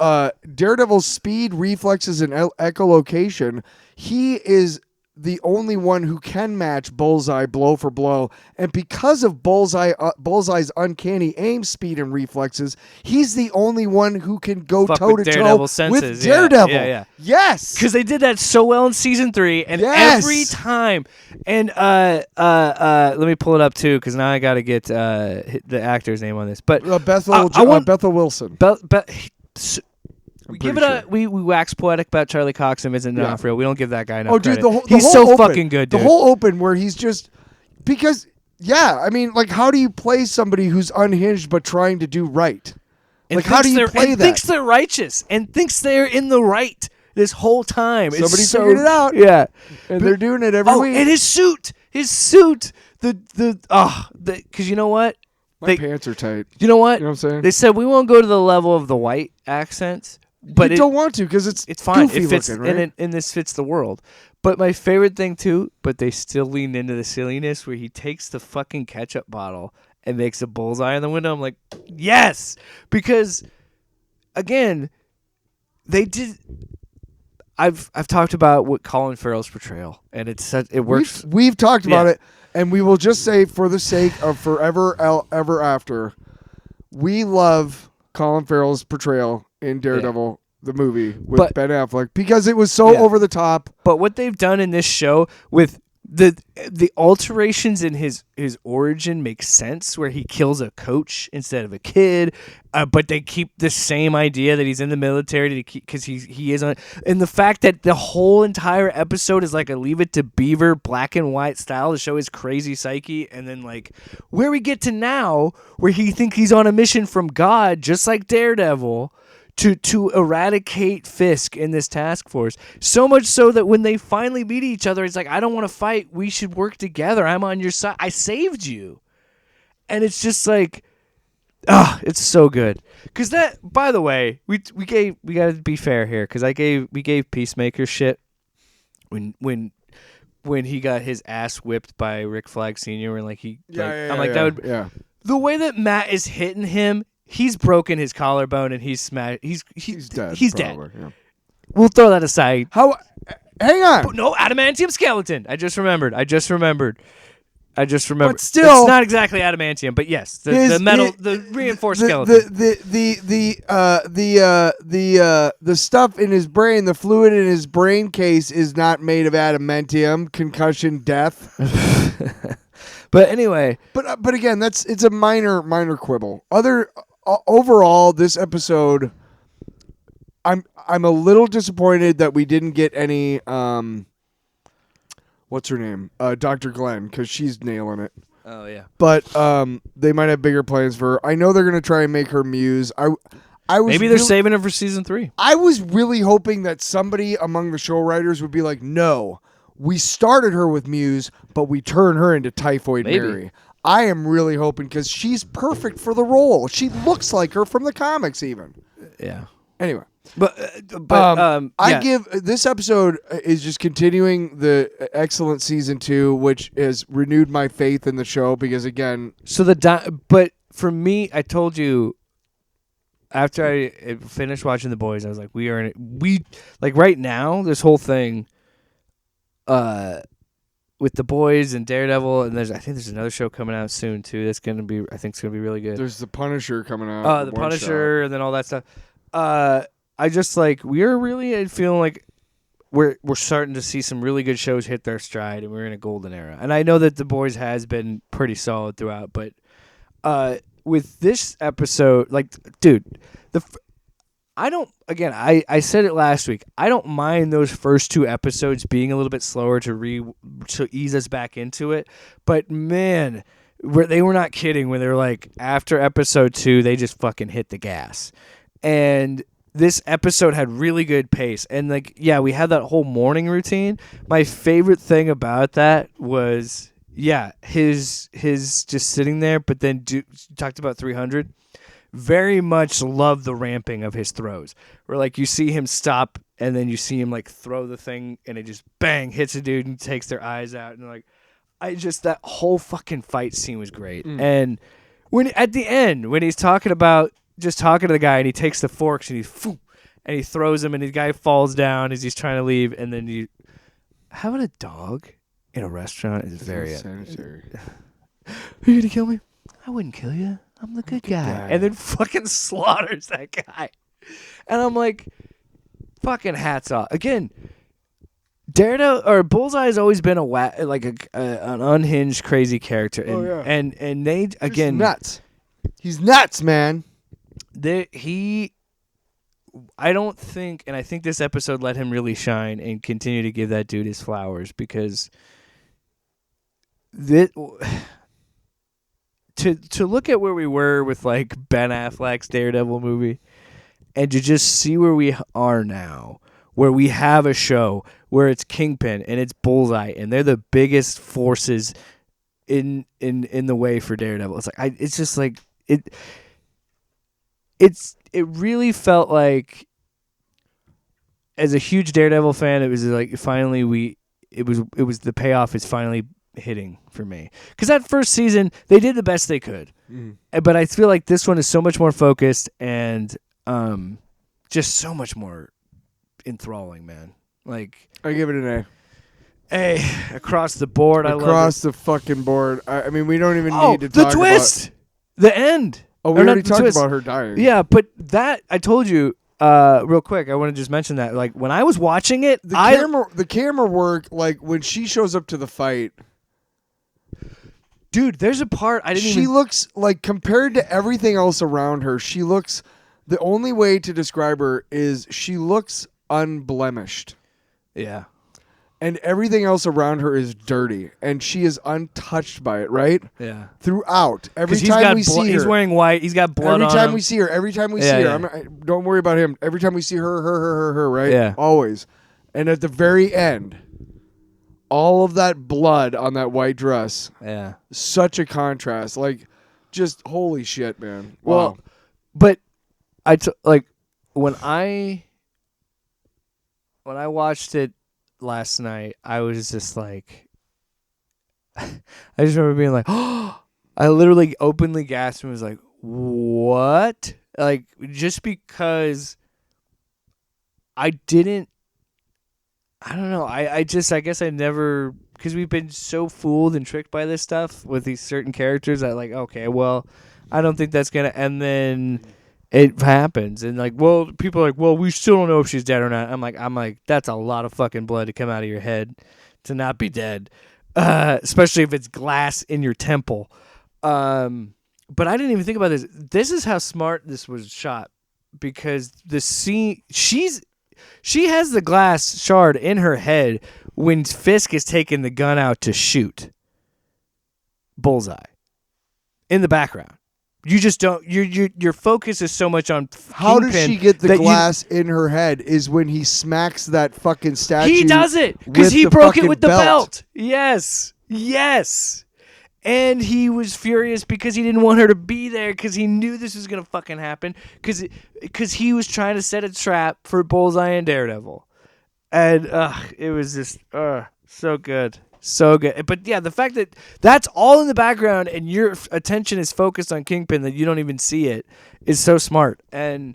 [SPEAKER 2] Daredevil's speed, reflexes, and echolocation, he is the only one who can match Bullseye blow for blow. And because of Bullseye's uncanny aim, speed, and reflexes, he's the only one who can go toe-to-toe with Daredevil.
[SPEAKER 3] Yeah.
[SPEAKER 2] Yes!
[SPEAKER 3] Because they did that so well in Season 3, and every time. And let me pull it up, too, because now I got to get the actor's name on this. But
[SPEAKER 2] Bethel Wilson.
[SPEAKER 3] We wax poetic about Charlie Cox and Vincent D'Onofrio. We don't give that guy enough
[SPEAKER 2] credit.
[SPEAKER 3] He's so fucking good, dude.
[SPEAKER 2] The whole open where he's just, because Yeah, I mean, like, how do you play somebody who's unhinged but trying to do right?
[SPEAKER 3] And
[SPEAKER 2] Like, how do you play
[SPEAKER 3] and
[SPEAKER 2] that?
[SPEAKER 3] thinks they're righteous and thinks they're in the right this whole time.
[SPEAKER 2] Somebody
[SPEAKER 3] it's so,
[SPEAKER 2] figured it out.
[SPEAKER 3] Yeah.
[SPEAKER 2] And they're doing it every week.
[SPEAKER 3] And his suit, because you know what?
[SPEAKER 2] My pants are tight.
[SPEAKER 3] You know what?
[SPEAKER 2] You know what I'm saying?
[SPEAKER 3] They said we won't go to the level of the white accents, but
[SPEAKER 2] you don't want to because it's
[SPEAKER 3] fine.
[SPEAKER 2] goofy
[SPEAKER 3] It fits,
[SPEAKER 2] looking, right?
[SPEAKER 3] and this fits the world. But my favorite thing too, but they still lean into the silliness where he takes the fucking ketchup bottle and makes a bullseye in the window. I'm like, yes, because again, they did. I've talked about what Colin Farrell's portrayal, and it works.
[SPEAKER 2] We've talked about it, and we will just say, for the sake of forever, ever after, we love Colin Farrell's portrayal in Daredevil, the movie with Ben Affleck, because it was so over the top.
[SPEAKER 3] But what they've done in this show with the alterations in his origin makes sense, where he kills a coach instead of a kid, but they keep the same idea that he's in the military because he is on, and the fact that the whole entire episode is like a Leave It to Beaver black and white style to show his crazy psyche, and then like where we get to now where he thinks he's on a mission from God, just like Daredevil, to eradicate Fisk in this task force. So much so that when they finally meet each other, it's like, I don't want to fight. We should work together. I'm on your side. I saved you. And it's just like, it's so good. Because that, by the way, we got to be fair here, because we gave Peacemaker shit when he got his ass whipped by Rick Flag Sr. and like the way that Matt is hitting him. He's broken his collarbone and he's dead. He's dead. Yeah. We'll throw that aside.
[SPEAKER 2] Hang on.
[SPEAKER 3] But no, adamantium skeleton. I just remembered. But still, it's not exactly adamantium, but yes, the metal, the reinforced skeleton.
[SPEAKER 2] The stuff in his brain, the fluid in his brain case, is not made of adamantium. Concussion, death.
[SPEAKER 3] But anyway,
[SPEAKER 2] but again, it's a minor quibble. Overall, this episode, I'm a little disappointed that we didn't get any what's her name, Dr. Glenn, because she's nailing it.
[SPEAKER 3] Oh yeah.
[SPEAKER 2] But they might have bigger plans for her. I know they're gonna try and make her Muse.
[SPEAKER 3] Maybe they're saving her for season 3.
[SPEAKER 2] I was really hoping that somebody among the show writers would be like, no, we started her with Muse, but we turn her into Typhoid Mary. I am really hoping, because she's perfect for the role. She looks like her from the comics, even.
[SPEAKER 3] Yeah.
[SPEAKER 2] Anyway,
[SPEAKER 3] I
[SPEAKER 2] give this episode is just continuing the excellent season 2, which has renewed my faith in the show, because again,
[SPEAKER 3] but for me, I told you after I finished watching The Boys, I was like, we right now, this whole thing, with The Boys and Daredevil, and I think there's another show coming out soon too. That's gonna be, I think it's gonna be really good.
[SPEAKER 2] There's The Punisher coming out.
[SPEAKER 3] The Punisher, and then all that stuff. I just we are really feeling like we're starting to see some really good shows hit their stride, and we're in a golden era. And I know that The Boys has been pretty solid throughout, but with this episode, dude, I said it last week. I don't mind those first 2 episodes being a little bit slower to ease us back into it. But man, they were not kidding when they were like, after episode 2, they just fucking hit the gas. And this episode had really good pace. And we had that whole morning routine. My favorite thing about that was, his just sitting there, but then talked about 300. Very much love the ramping of his throws, where you see him stop and then you see him throw the thing and it just bang hits a dude and takes their eyes out, and that whole fucking fight scene was great. And when at the end when he's talking to the guy and he takes the forks and he throws them and the guy falls down as he's trying to leave, and then having a dog in a restaurant is very
[SPEAKER 2] sanitary.
[SPEAKER 3] Are you gonna kill me? I wouldn't kill you. I'm the good guy. And then fucking slaughters that guy. And I'm like, fucking hats off. Again, Daredevil or Bullseye has always been an unhinged, crazy character. And, and they, again...
[SPEAKER 2] nuts. He's nuts, man.
[SPEAKER 3] I don't think, and I think this episode let him really shine and continue to give that dude his flowers, because to look at where we were with like Ben Affleck's Daredevil movie, and to just see where we are now, where we have a show where it's Kingpin and it's Bullseye, and they're the biggest forces in the way for Daredevil. It's like it's just like it really felt like, as a huge Daredevil fan, it was like finally it was the payoff is finally hitting for me, because that first season they did the best they could, but I feel like this one is so much more focused and just so much more enthralling, man. Like,
[SPEAKER 2] I give it an A.
[SPEAKER 3] Across the board. I love it.
[SPEAKER 2] Across the fucking board. I mean, we don't even need to
[SPEAKER 3] the
[SPEAKER 2] talk
[SPEAKER 3] twist, the end.
[SPEAKER 2] Oh, we
[SPEAKER 3] Or not
[SPEAKER 2] already
[SPEAKER 3] the
[SPEAKER 2] talked
[SPEAKER 3] twist.
[SPEAKER 2] about her dying.
[SPEAKER 3] Yeah, but that I told you real quick. I want to just mention that, like, when I was watching it,
[SPEAKER 2] The camera work, like when she shows up to the fight,
[SPEAKER 3] dude, there's a part I didn't
[SPEAKER 2] she
[SPEAKER 3] even.
[SPEAKER 2] looks like, compared to everything else around her, she looks. The only way to describe her is she looks unblemished.
[SPEAKER 3] Yeah.
[SPEAKER 2] And everything else around her is dirty, and she is untouched by it, right?
[SPEAKER 3] Yeah.
[SPEAKER 2] Throughout, every
[SPEAKER 3] 'Cause
[SPEAKER 2] time we see her,
[SPEAKER 3] he's wearing white. He's got blood
[SPEAKER 2] every
[SPEAKER 3] on
[SPEAKER 2] time
[SPEAKER 3] him.
[SPEAKER 2] we see her,
[SPEAKER 3] Yeah.
[SPEAKER 2] don't worry about him. Every time we see her, right?
[SPEAKER 3] Yeah.
[SPEAKER 2] Always. And at the very end, all of that blood on that white dress,
[SPEAKER 3] Yeah.
[SPEAKER 2] such a contrast. Like, just holy shit, man.
[SPEAKER 3] Well,
[SPEAKER 2] Wow.
[SPEAKER 3] but like when I watched it last night, I was just like, I just remember being like, oh, I literally openly gasped and was like, what? Like, just because I don't know. I guess I never, because we've been so fooled and tricked by this stuff with these certain characters that, like, okay, well, I don't think that's going to, and then it happens, and like, well, people are like, well, we still don't know if she's dead or not. I'm like, that's a lot of fucking blood to come out of your head to not be dead, especially if it's glass in your temple. But I didn't even think about this. This is how smart this was shot, because the scene, she has the glass shard in her head when Fisk is taking the gun out to shoot Bullseye in the background. You just don't. Your focus is so much on
[SPEAKER 2] How does
[SPEAKER 3] Kingpin
[SPEAKER 2] she get the
[SPEAKER 3] that
[SPEAKER 2] glass in her head? Is when he smacks that fucking statue.
[SPEAKER 3] He does it because
[SPEAKER 2] with
[SPEAKER 3] he
[SPEAKER 2] the
[SPEAKER 3] broke it
[SPEAKER 2] fucking
[SPEAKER 3] with the belt. Yes, and he was furious because he didn't want her to be there, because he knew this was gonna fucking happen, because he was trying to set a trap for Bullseye and Daredevil, and it was just so good. So good. But yeah, the fact that that's all in the background and your attention is focused on Kingpin, that you don't even see it, is so smart. And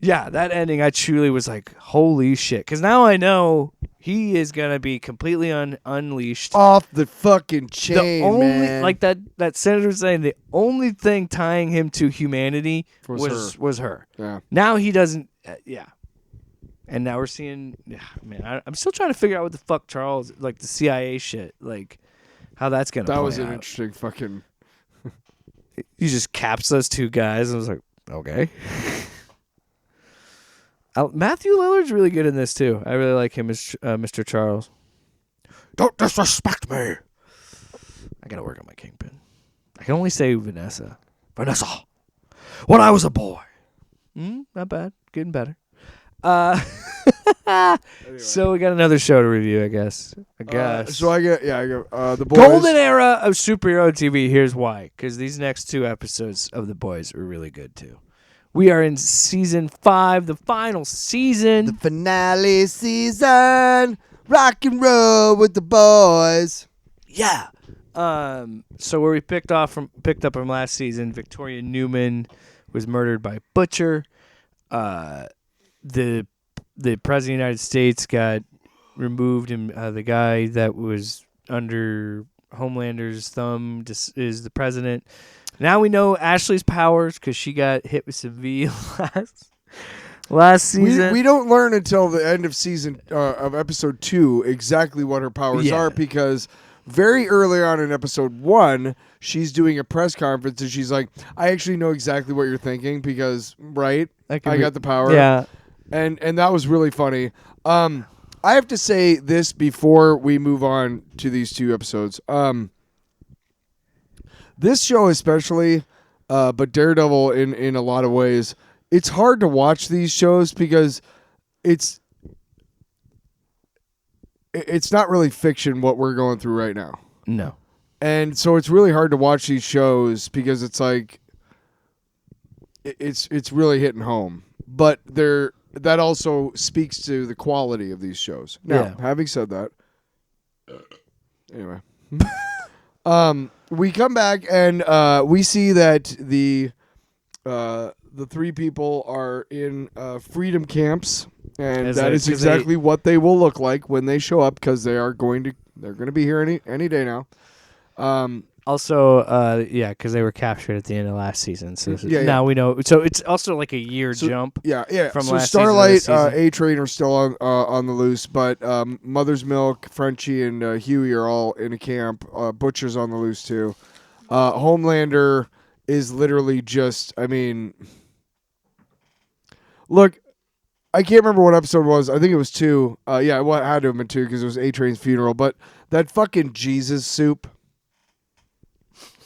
[SPEAKER 3] yeah, that ending, I truly was like, holy shit. Because now I know he is going to be completely unleashed.
[SPEAKER 2] Off the fucking chain,
[SPEAKER 3] The only,
[SPEAKER 2] man.
[SPEAKER 3] like that senator was saying, the only thing tying him to humanity
[SPEAKER 2] Was
[SPEAKER 3] was her.
[SPEAKER 2] Yeah.
[SPEAKER 3] Now he doesn't, yeah. And now we're seeing, man, I'm still trying to figure out what the fuck Charles, like the CIA shit, like how that's going to play
[SPEAKER 2] That was an
[SPEAKER 3] out.
[SPEAKER 2] interesting fucking.
[SPEAKER 3] You just caps those two guys. I was like, okay. Matthew Lillard's really good in this too. I really like him as Mr. Charles.
[SPEAKER 6] Don't disrespect me.
[SPEAKER 3] I got to work on my Kingpin. I can only say Vanessa.
[SPEAKER 6] Vanessa, when I was a boy.
[SPEAKER 3] Not bad. Getting better. So we got another show to review, I guess.
[SPEAKER 2] So I get the boys.
[SPEAKER 3] Golden era of superhero TV. Here's why. Because these next two episodes of The Boys are really good, too. We are in season 5, the final season.
[SPEAKER 2] The finale season. Rock and roll with the boys.
[SPEAKER 6] Yeah.
[SPEAKER 3] So where we picked up from last season, Victoria Newman was murdered by Butcher. The president of the United States got removed, and the guy that was under Homelander's thumb is the president. Now we know Ashley's powers because she got hit with some V last season.
[SPEAKER 2] We don't learn until the end of season of episode 2 exactly what her powers are, because very early on in episode 1, she's doing a press conference and she's like, I actually know exactly what you're thinking because, right, I got the power.
[SPEAKER 3] Yeah.
[SPEAKER 2] And that was really funny. I have to say this before we move on to these two episodes. This show especially, but Daredevil in a lot of ways, it's hard to watch these shows because it's not really fiction what we're going through right now.
[SPEAKER 3] No.
[SPEAKER 2] And so it's really hard to watch these shows because it's like it's really hitting home. But that also speaks to the quality of these shows. Now, having said that, anyway, we come back and we see that the three people are in freedom camps, and that is exactly what they will look like when they show up because they're going to be here any day now.
[SPEAKER 3] Also, because they were captured at the end of last season, so now we know. So it's also like a year jump.
[SPEAKER 2] Yeah.
[SPEAKER 3] From
[SPEAKER 2] so
[SPEAKER 3] last
[SPEAKER 2] Starlight,
[SPEAKER 3] season
[SPEAKER 2] A-Train are still on the loose, but Mother's Milk, Frenchie, and Huey are all in a camp. Butcher's on the loose too. Homelander is literally just. I mean, look. I can't remember what episode it was. I think it was 2. It had to have been 2 because it was A-Train's funeral. But that fucking Jesus soup.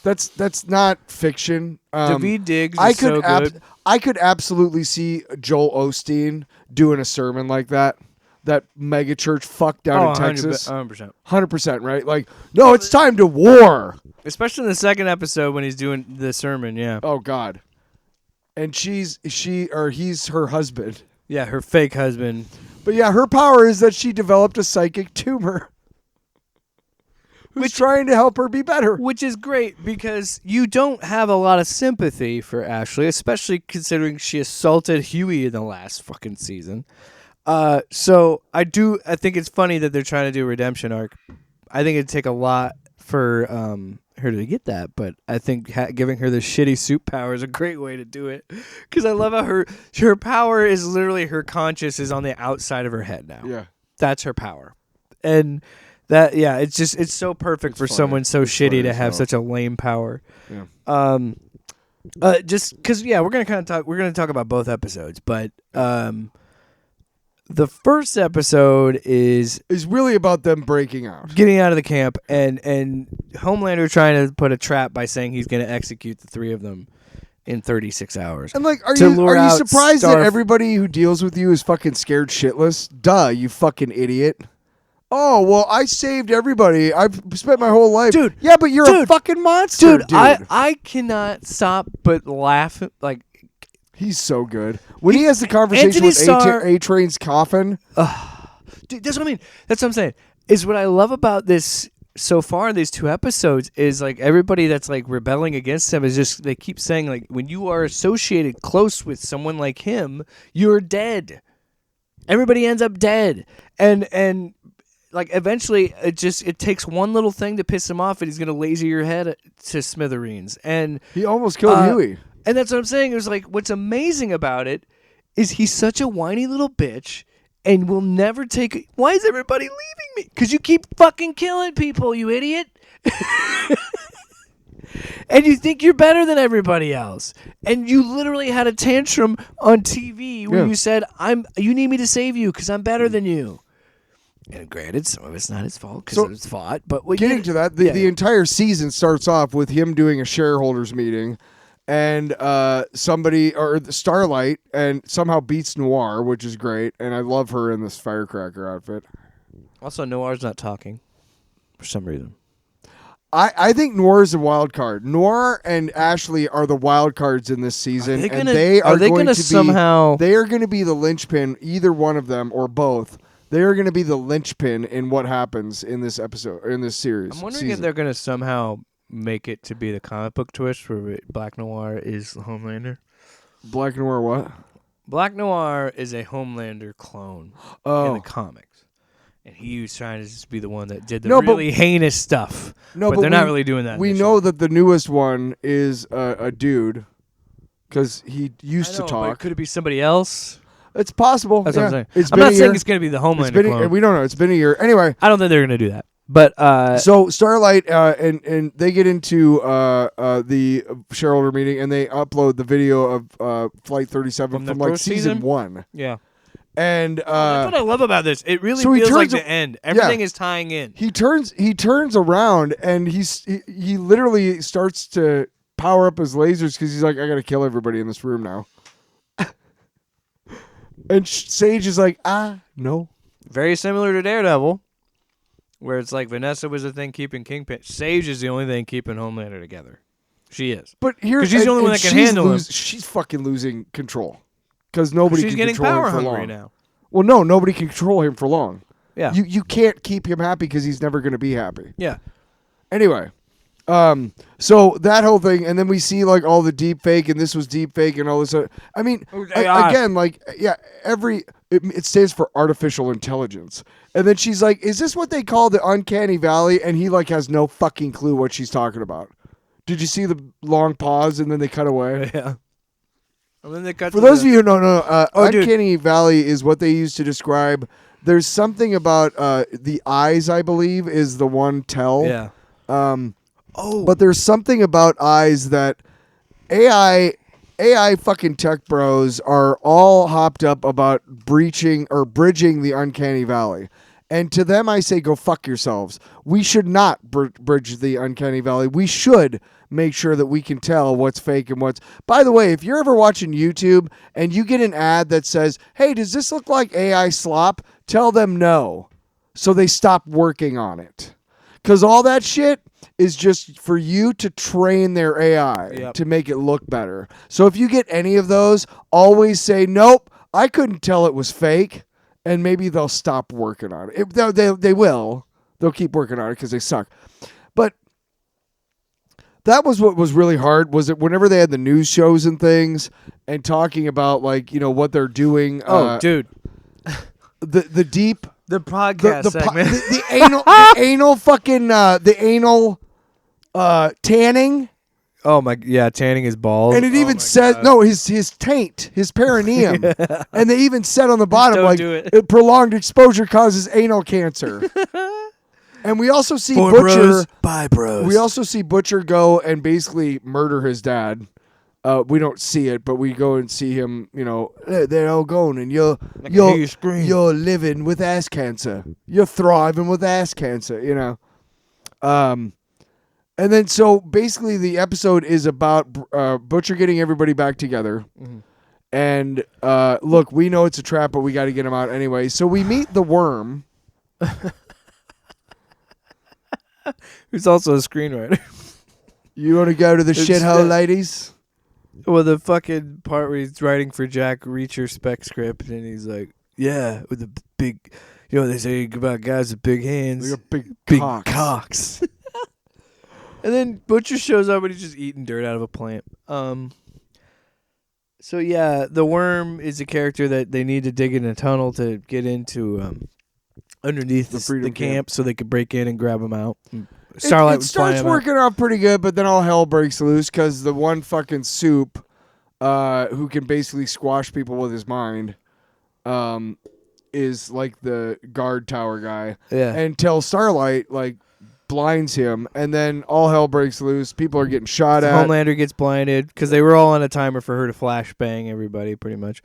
[SPEAKER 2] That's not fiction.
[SPEAKER 3] David Diggs is so good.
[SPEAKER 2] I could absolutely see Joel Osteen doing a sermon like that. That mega church fuck down in Texas.
[SPEAKER 3] 100%.
[SPEAKER 2] 100%, right? Like, no, it's time to war.
[SPEAKER 3] Especially in the second episode when he's doing the sermon, yeah.
[SPEAKER 2] Oh, God. And he's her husband.
[SPEAKER 3] Yeah, her fake husband.
[SPEAKER 2] But yeah, her power is that she developed a psychic tumor. Who's trying to help her be better.
[SPEAKER 3] Which is great because you don't have a lot of sympathy for Ashley, especially considering she assaulted Huey in the last fucking season. So I think it's funny that they're trying to do a redemption arc. I think it'd take a lot for her to get that, but I think giving her the shitty soup power is a great way to do it. Because I love how her power is literally her conscious is on the outside of her head now.
[SPEAKER 2] Yeah.
[SPEAKER 3] That's her power. And that, it's so perfect for someone so shitty to have such a lame power.
[SPEAKER 2] Yeah.
[SPEAKER 3] Just because, we're gonna talk about both episodes, but the first episode is
[SPEAKER 2] really about them breaking out,
[SPEAKER 3] getting out of the camp, and Homelander trying to put a trap by saying he's gonna execute the 3 of them in 36 hours.
[SPEAKER 2] And like, are you surprised that everybody who deals with you is fucking scared shitless? Duh, you fucking idiot. Oh, well, I saved everybody. I've spent my whole life.
[SPEAKER 3] Dude.
[SPEAKER 2] Yeah, but you're a fucking monster, dude.
[SPEAKER 3] I cannot stop but laugh. Like,
[SPEAKER 2] he's so good. When he has the conversation with A-Train's coffin.
[SPEAKER 3] Dude, that's what I mean. That's what I'm saying. Is what I love about this so far in these 2 episodes is like everybody that's like rebelling against him is just, they keep saying like, when you are associated close with someone like him, you're dead. Everybody ends up dead. And like eventually it takes one little thing to piss him off and he's going to laser your head to smithereens. And
[SPEAKER 2] he almost killed Huey.
[SPEAKER 3] And that's what I'm saying. It was like, what's amazing about it is he's such a whiny little bitch and will never take. Why is everybody leaving me? Because you keep fucking killing people, you idiot. And you think you're better than everybody else. And you literally had a tantrum on TV where you said, you need me to save you because I'm better than you. And granted, some of it's not his fault because it's fought. But
[SPEAKER 2] getting to that, the entire season starts off with him doing a shareholders meeting, and somebody or Starlight and somehow beats Noir, which is great. And I love her in this firecracker outfit.
[SPEAKER 3] Also, Noir's not talking for some reason.
[SPEAKER 2] I think Noir is a wild card. Noir and Ashley are the wild cards in this season, and they are going to be the linchpin. Either one of them or both. They are going to be the linchpin in what happens in this episode, in this series.
[SPEAKER 3] I'm wondering if they're going to somehow make it to be the comic book twist where Black Noir is the Homelander.
[SPEAKER 2] Black Noir what?
[SPEAKER 3] Black Noir is a Homelander clone in the comics. And he was trying to just be the one that did the really heinous stuff. But they're not really doing that.
[SPEAKER 2] We know that the newest one is a dude because he used to talk.
[SPEAKER 3] But could it be somebody else?
[SPEAKER 2] It's possible.
[SPEAKER 3] That's what I'm saying. I'm not saying it's going to be the Homeland clone.
[SPEAKER 2] We don't know. It's been a year. Anyway.
[SPEAKER 3] I don't think they're going to do that. But
[SPEAKER 2] so Starlight and they get into the shareholder meeting and they upload the video of Flight 37 from like season 1.
[SPEAKER 3] Yeah.
[SPEAKER 2] And
[SPEAKER 3] That's what I love about this. It really
[SPEAKER 2] so he
[SPEAKER 3] feels like
[SPEAKER 2] turns
[SPEAKER 3] the end. Everything is tying in.
[SPEAKER 2] he turns around and he literally starts to power up his lasers because he's like, I gotta kill everybody in this room now. And Sage is like, no.
[SPEAKER 3] Very similar to Daredevil, where it's like Vanessa was the thing keeping Kingpin. Sage is the only thing keeping Homelander together. She is.
[SPEAKER 2] But here,
[SPEAKER 3] 'Cause she's the only one that can handle him.
[SPEAKER 2] She's fucking losing control because nobody
[SPEAKER 3] She's
[SPEAKER 2] can
[SPEAKER 3] getting
[SPEAKER 2] control
[SPEAKER 3] power
[SPEAKER 2] him for
[SPEAKER 3] hungry
[SPEAKER 2] long.
[SPEAKER 3] now.
[SPEAKER 2] Well, no, nobody can control him for long.
[SPEAKER 3] Yeah.
[SPEAKER 2] You can't keep him happy because he's never going to be happy.
[SPEAKER 3] Yeah.
[SPEAKER 2] Anyway, so that whole thing, and then we see like all the deep fake, and this was deep fake, and all this. I mean, again, like it stands for artificial intelligence, and then she's like, "Is this what they call the uncanny valley?" And he like has no fucking clue what she's talking about. Did you see the long pause and then they cut away?
[SPEAKER 3] Yeah. And then they cut.
[SPEAKER 2] For those of you who don't know, uncanny valley is what they use to describe. There's something about the eyes, I believe, is the one tell.
[SPEAKER 3] Yeah.
[SPEAKER 2] But there's something about eyes that AI fucking tech bros are all hopped up about bridging the uncanny valley. And to them, I say, go fuck yourselves. We should not bridge the uncanny valley. We should make sure that we can tell what's fake and what's... By the way, if you're ever watching YouTube and you get an ad that says, hey, does this look like AI slop? Tell them no. So they stop working on it. Because all that shit is just for you to train their AI to make it look better. So if you get any of those, always say, nope, I couldn't tell it was fake. And maybe they'll stop working on it. They will. They'll keep working on it because they suck. But that was what was really hard, was that whenever they had the news shows and things and talking about, like, you know, what they're doing.
[SPEAKER 3] Dude.
[SPEAKER 2] The deep...
[SPEAKER 3] The podcast segment.
[SPEAKER 2] The anal fucking... the anal tanning.
[SPEAKER 3] Oh my, yeah, tanning his balls.
[SPEAKER 2] And it even says, no, his taint, his perineum. And they even said on the bottom,
[SPEAKER 3] Don't
[SPEAKER 2] like,
[SPEAKER 3] do it.
[SPEAKER 2] Prolonged exposure causes anal cancer. And we also see
[SPEAKER 6] For
[SPEAKER 2] Butcher.
[SPEAKER 6] bros, by bros.
[SPEAKER 2] We also see Butcher go and basically murder his dad. We don't see it, but we go and see him, you know, they're all going, and you're living with ass cancer. You're thriving with ass cancer, you know. And then, so basically, the episode is about Butcher getting everybody back together. Mm-hmm. And look, we know it's a trap, but we got to get him out anyway. So we meet the worm,
[SPEAKER 3] who's also a screenwriter.
[SPEAKER 2] You want to go to the shithole, ladies?
[SPEAKER 3] Well, the fucking part where he's writing for Jack Reacher spec script, and he's like, yeah, with the big, you know, they say about guys with big hands.
[SPEAKER 2] Like a
[SPEAKER 3] big
[SPEAKER 2] cocks.
[SPEAKER 3] cocks. And then Butcher shows up and he's just eating dirt out of a plant. So yeah, the worm is a character that they need to dig in a tunnel to get into underneath the camp so they could break in and grab him out. Starlight
[SPEAKER 2] it starts working out pretty good, but then all hell breaks loose because the one fucking soup who can basically squash people with his mind is like the guard tower guy.
[SPEAKER 3] Yeah.
[SPEAKER 2] Until Starlight like blinds him, and then all hell breaks loose. People are getting shot at.
[SPEAKER 3] Homelander gets blinded because they were all on a timer for her to flashbang everybody, pretty much.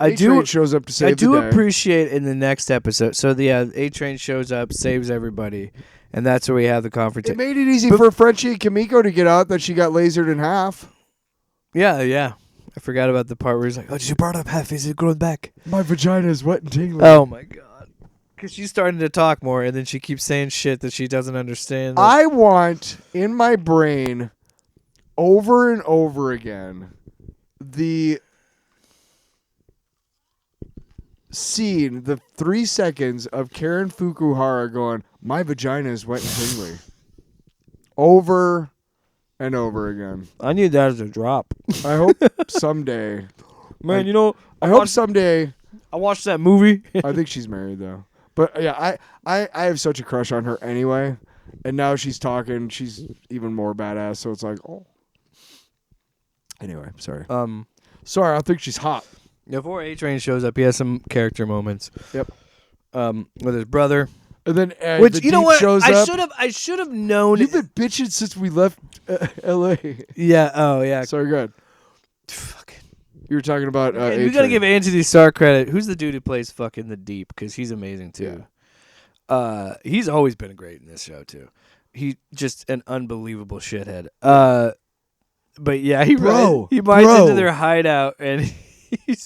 [SPEAKER 2] A-Train shows up to save the day.
[SPEAKER 3] Appreciate in the next episode. So A-Train shows up, saves everybody, and that's where we have the confrontation.
[SPEAKER 2] It made it easy for Frenchie and Kimiko to get out that she got lasered in half.
[SPEAKER 3] Yeah. I forgot about the part where he's like, "Oh, she brought up half. Is it growing back?
[SPEAKER 2] My vagina is wet and tingling."
[SPEAKER 3] Oh my god! Because she's starting to talk more, and then she keeps saying shit that she doesn't understand.
[SPEAKER 2] I want in my brain, over and over again, the scene, the 3 seconds of Karen Fukuhara going, "My vagina is wet and tingly," over and over again.
[SPEAKER 3] I need that as a drop.
[SPEAKER 2] I hope someday.
[SPEAKER 3] Man, you know,
[SPEAKER 2] I hope someday.
[SPEAKER 3] I watched that movie.
[SPEAKER 2] I think she's married though. But yeah, I have such a crush on her anyway. And now she's talking, she's even more badass, so it's like, oh. Anyway, sorry. Sorry, I think she's hot.
[SPEAKER 3] Before A-Train shows up, he has some character moments.
[SPEAKER 2] Yep.
[SPEAKER 3] With his brother.
[SPEAKER 2] And then
[SPEAKER 3] which,
[SPEAKER 2] the
[SPEAKER 3] you know
[SPEAKER 2] Deep
[SPEAKER 3] what?
[SPEAKER 2] shows up.
[SPEAKER 3] I should have known.
[SPEAKER 2] You've been bitching since we left L.A.
[SPEAKER 3] Yeah. Oh, yeah.
[SPEAKER 2] Sorry, go ahead.
[SPEAKER 3] Fucking.
[SPEAKER 2] You were talking about.
[SPEAKER 3] We gotta give Anthony Starr credit. Who's the dude who plays fucking the Deep? Because he's amazing too. Yeah. He's always been great in this show too. He's just an unbelievable shithead. But yeah, he rides into their hideout and he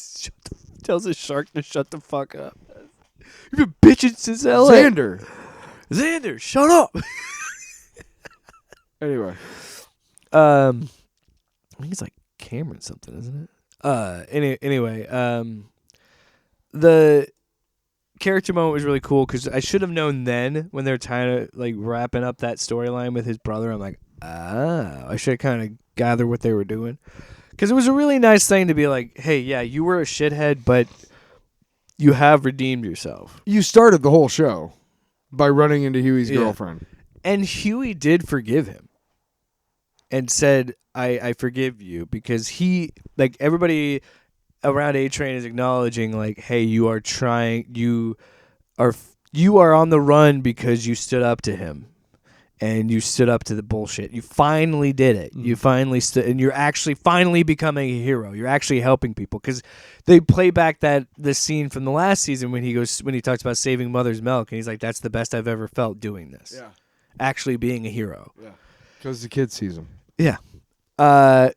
[SPEAKER 3] tells a shark to shut the fuck up. You've been bitching since LA. Xander, shut up.
[SPEAKER 2] Anyway,
[SPEAKER 3] I think it's like Cameron something, isn't it? Anyway, the character moment was really cool because I should have known then when they were trying to like wrapping up that storyline with his brother. I'm like, I should have kind of gathered what they were doing because it was a really nice thing to be like, hey, yeah, you were a shithead, but you have redeemed yourself.
[SPEAKER 2] You started the whole show by running into Huey's girlfriend,
[SPEAKER 3] and Huey did forgive him. And said, I forgive you because he, like everybody around A-Train is acknowledging like, hey, you are on the run because you stood up to him and you stood up to the bullshit. You finally did it. You finally stood and you're actually finally becoming a hero. You're actually helping people because they play back the scene from the last season when he talks about saving mother's milk and he's like, that's the best I've ever felt doing this.
[SPEAKER 2] Yeah.
[SPEAKER 3] Actually being a hero.
[SPEAKER 2] Yeah. Because the kid sees him.
[SPEAKER 3] Yeah.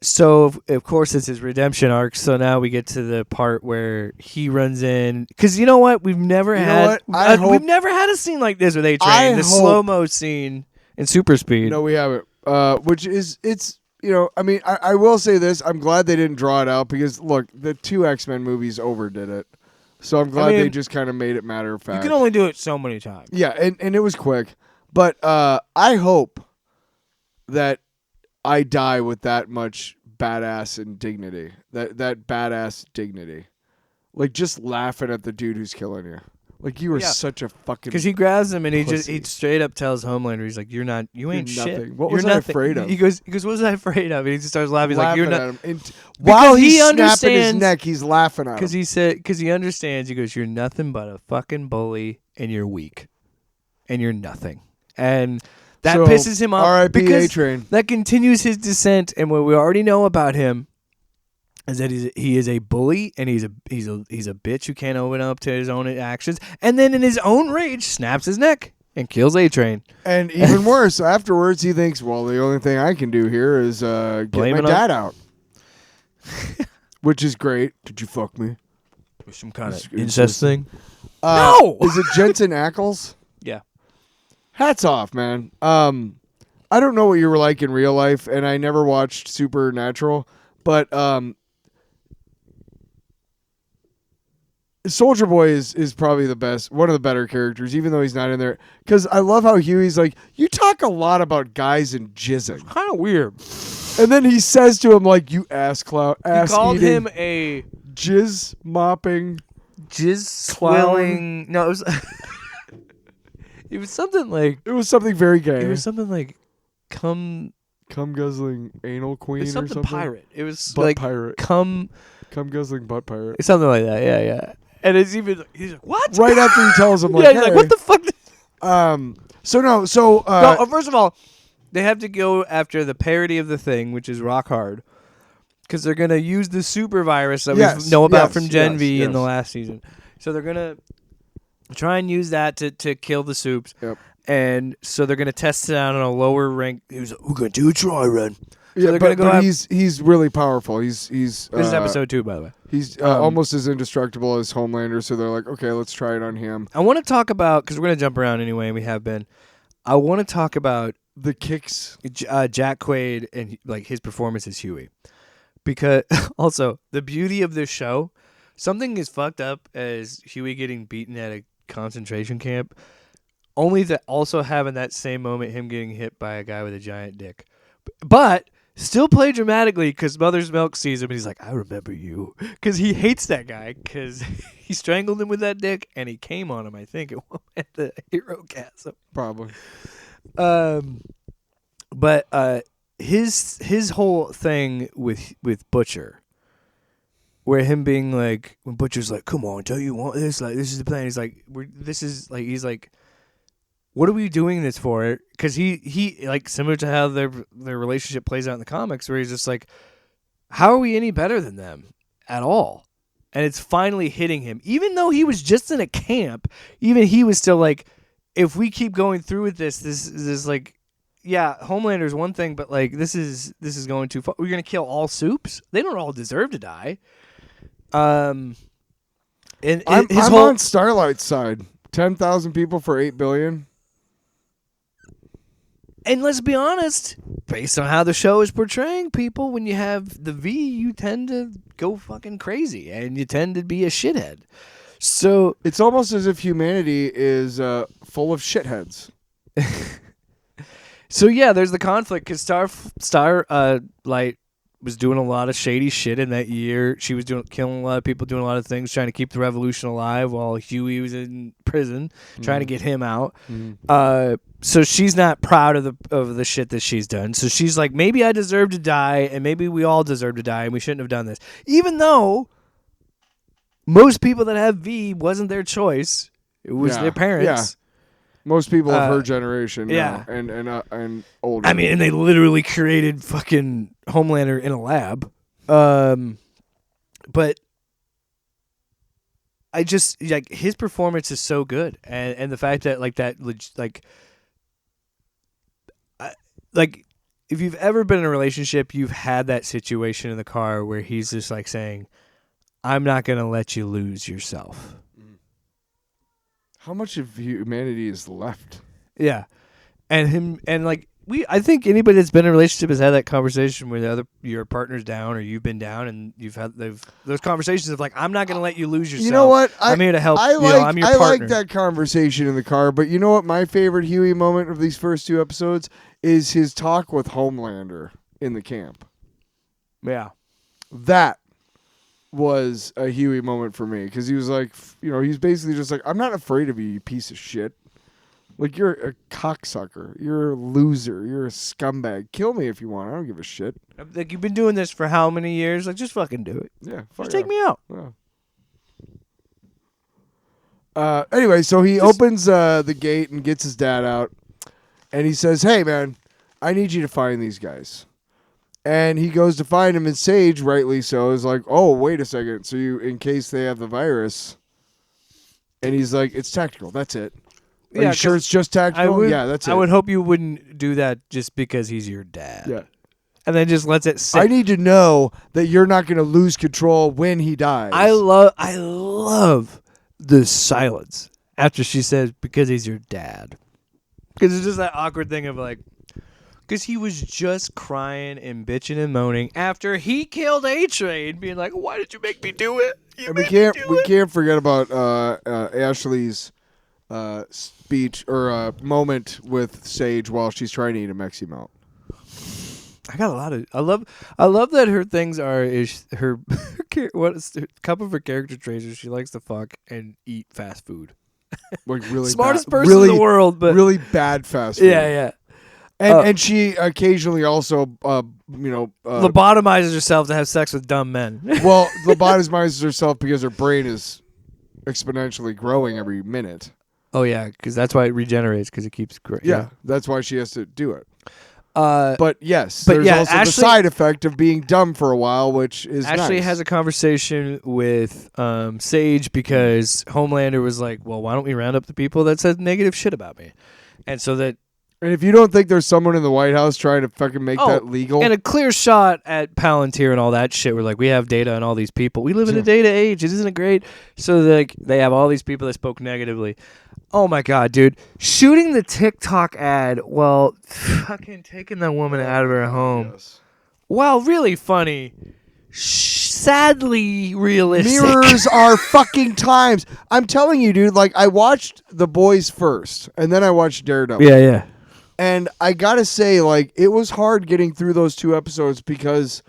[SPEAKER 3] So of course it's his redemption arc. So now we get to the part where he runs in because you know what we've never had a scene like this with A-Train. The slow mo scene in Super Speed.
[SPEAKER 2] No, we haven't. Which is I mean I will say this. I'm glad they didn't draw it out because look, the 2 X-Men movies overdid it. So I'm glad they just kind of made it matter of fact.
[SPEAKER 3] You can only do it so many times.
[SPEAKER 2] Yeah, and it was quick, but I hope that I die with that much badass and dignity. That badass dignity. Like just laughing at the dude who's killing you. Like you were such a fucking
[SPEAKER 3] because he grabs him and he
[SPEAKER 2] pussy.
[SPEAKER 3] Straight up tells Homelander, he's like, you ain't
[SPEAKER 2] You're
[SPEAKER 3] shit.
[SPEAKER 2] Nothing. What was I afraid of?
[SPEAKER 3] He goes, what was I afraid of? And he just starts laughing. He's like, you're not.
[SPEAKER 2] While he's snapping his neck, he's laughing at him.
[SPEAKER 3] Because he understands. He goes, you're nothing but a fucking bully, and you're weak, and you're nothing, and that pisses him off.
[SPEAKER 2] R.I.P. A-Train.
[SPEAKER 3] That continues his descent, and what we already know about him is that he is a bully and he's a bitch who can't open up to his own actions, and then in his own rage snaps his neck and kills A-Train.
[SPEAKER 2] And even worse, afterwards he thinks, well, the only thing I can do here is get my dad out, which is great. Did you fuck me?
[SPEAKER 3] Some kind of incest thing?
[SPEAKER 2] No, is it Jensen Ackles?
[SPEAKER 3] Yeah.
[SPEAKER 2] Hats off, man. I don't know what you were like in real life, and I never watched Supernatural, but Soldier Boy is probably the best, one of the better characters, even though he's not in there. Because I love how Huey's like, you talk a lot about guys and jizzing.
[SPEAKER 3] Kind of weird.
[SPEAKER 2] And then he says to him, like, you ass clout.
[SPEAKER 3] He called him a
[SPEAKER 2] jizz mopping,
[SPEAKER 3] jizz swelling. No, it was it was something like,
[SPEAKER 2] it was something very gay.
[SPEAKER 3] It was something like cum
[SPEAKER 2] guzzling anal queen or something.
[SPEAKER 3] Pirate. It was
[SPEAKER 2] butt
[SPEAKER 3] like
[SPEAKER 2] pirate.
[SPEAKER 3] Cum
[SPEAKER 2] guzzling butt pirate.
[SPEAKER 3] It's something like that. Yeah. And it's even he's like, what?
[SPEAKER 2] Right after he tells him, like,
[SPEAKER 3] yeah, he's like, what the fuck?
[SPEAKER 2] No,
[SPEAKER 3] first of all, they have to go after the parody of the Thing, which is Rock Hard, because they're gonna use the super virus that we know about from Gen V in the last season. So they're gonna try and use that to kill the Supes.
[SPEAKER 2] Yep.
[SPEAKER 3] And so they're gonna test it out on a lower rank. He's like, we're gonna do a try run. So
[SPEAKER 2] yeah, but he's really powerful. He's
[SPEAKER 3] this is episode 2, by the way.
[SPEAKER 2] He's almost as indestructible as Homelander. So they're like, okay, let's try it on him.
[SPEAKER 3] I want to talk about, because we're gonna jump around anyway, and we have been. I want to talk about
[SPEAKER 2] the kicks,
[SPEAKER 3] Jack Quaid, and like his performance as Huey, because also the beauty of this show, something as fucked up as Huey getting beaten at a concentration camp, only to also have in that same moment him getting hit by a guy with a giant dick, but still play dramatically because Mother's Milk sees him and he's like, I remember you, because he hates that guy because he strangled him with that dick and he came on him, I think, at the hero chasm.
[SPEAKER 2] Probably.
[SPEAKER 3] But his whole thing with Butcher, where him being like, when Butcher's like, come on, don't you want this? Like, this is the plan. He's like, he's like, what are we doing this for? Because he like, similar to how their relationship plays out in the comics, where he's just like, How are we any better than them at all? And it's finally hitting him. Even though he was just in a camp, even he was still like, if we keep going through with this is like, yeah, Homelander's one thing, but like this is going too far. We're gonna kill all Supes? They don't all deserve to die. And
[SPEAKER 2] I'm
[SPEAKER 3] his whole
[SPEAKER 2] on Starlight's side. 10,000 people for $8 billion.
[SPEAKER 3] And let's be honest, based on how the show is portraying people, when you have the V, you tend to go fucking crazy and you tend to be a shithead. So
[SPEAKER 2] It's almost as if humanity is full of shitheads.
[SPEAKER 3] So yeah, there's the conflict because Starlight was doing a lot of shady shit in that year. She was killing a lot of people, doing a lot of things, trying to keep the revolution alive while Huey was in prison, trying to get him out. So she's not proud of the shit that she's done. So she's like, maybe I deserve to die, and maybe we all deserve to die, and we shouldn't have done this. Even though most people that have V wasn't their choice; it was their parents.
[SPEAKER 2] Yeah. Most people of her generation,
[SPEAKER 3] yeah,
[SPEAKER 2] and older.
[SPEAKER 3] I mean, and they literally created fucking Homelander in a lab. But I just like his performance is so good, and the fact that if you've ever been in a relationship, you've had that situation in the car where he's just like saying, "I'm not gonna let you lose yourself."
[SPEAKER 2] How much of humanity is left?
[SPEAKER 3] Yeah, I think anybody that's been in a relationship has had that conversation where your partner's down or you've been down, and you've had those conversations of like, I'm not going to let you lose yourself.
[SPEAKER 2] You know what?
[SPEAKER 3] I'm here to help.
[SPEAKER 2] I'm your
[SPEAKER 3] partner.
[SPEAKER 2] like that conversation in the car, but you know what? My favorite Huey moment of these first two episodes is his talk with Homelander in the camp.
[SPEAKER 3] Yeah,
[SPEAKER 2] that was a Huey moment for me because he was like, he's basically just like, I'm not afraid of you, you piece of shit. Like, you're a cocksucker. You're a loser. You're a scumbag. Kill me if you want. I don't give a shit.
[SPEAKER 3] Like, you've been doing this for how many years? Like, just fucking do it.
[SPEAKER 2] Yeah.
[SPEAKER 3] Just take me out.
[SPEAKER 2] Yeah. Anyway, so he opens the gate and gets his dad out. And he says, hey, man, I need you to find these guys. And he goes to find him, and Sage, rightly so, is like, oh, wait a second. So in case they have the virus. And he's like, it's tactical. That's it. Are you sure it's just tactical? Yeah, that's it.
[SPEAKER 3] I would hope you wouldn't do that just because he's your dad.
[SPEAKER 2] Yeah.
[SPEAKER 3] And then just lets it sit.
[SPEAKER 2] I need to know that you're not going to lose control when he dies.
[SPEAKER 3] I love the silence after she says, because he's your dad. Because it's just that awkward thing of like, because he was just crying and bitching and moaning after he killed A-Train, being like, why did you make me do it?
[SPEAKER 2] We can't forget about Ashley's speech or moment with Sage while she's trying to eat a Mexi Melt.
[SPEAKER 3] I got a lot of. I love that her things are her what is the cup of her character traits is she likes to fuck and eat fast food.
[SPEAKER 2] Like really
[SPEAKER 3] smartest person in the world, but
[SPEAKER 2] really bad fast food.
[SPEAKER 3] Yeah.
[SPEAKER 2] And she occasionally also,
[SPEAKER 3] lobotomizes herself to have sex with dumb men.
[SPEAKER 2] Well, lobotomizes herself because her brain is exponentially growing every minute.
[SPEAKER 3] Oh yeah, because that's why it regenerates because it keeps growing.
[SPEAKER 2] Yeah, that's why she has to do it. But yes, there's also
[SPEAKER 3] Ashley,
[SPEAKER 2] the side effect of being dumb for a while, which is
[SPEAKER 3] Ashley
[SPEAKER 2] nice.
[SPEAKER 3] has a conversation with Sage because Homelander was like, well, why don't we round up the people that said negative shit about me? And so that...
[SPEAKER 2] And if you don't think there's someone in the White House trying to fucking make that legal...
[SPEAKER 3] And a clear shot at Palantir and all that shit. We're like, we have data on all these people. We live in a data age. Isn't it great? So they have all these people that spoke negatively. Oh my God, dude. Shooting the TikTok ad while fucking taking that woman out of her home.
[SPEAKER 2] Yes.
[SPEAKER 3] While really funny, sadly realistic.
[SPEAKER 2] Mirrors are fucking times. I'm telling you, dude, like I watched The Boys first, and then I watched Daredevil.
[SPEAKER 3] Yeah.
[SPEAKER 2] And I gotta say, like, it was hard getting through those two episodes because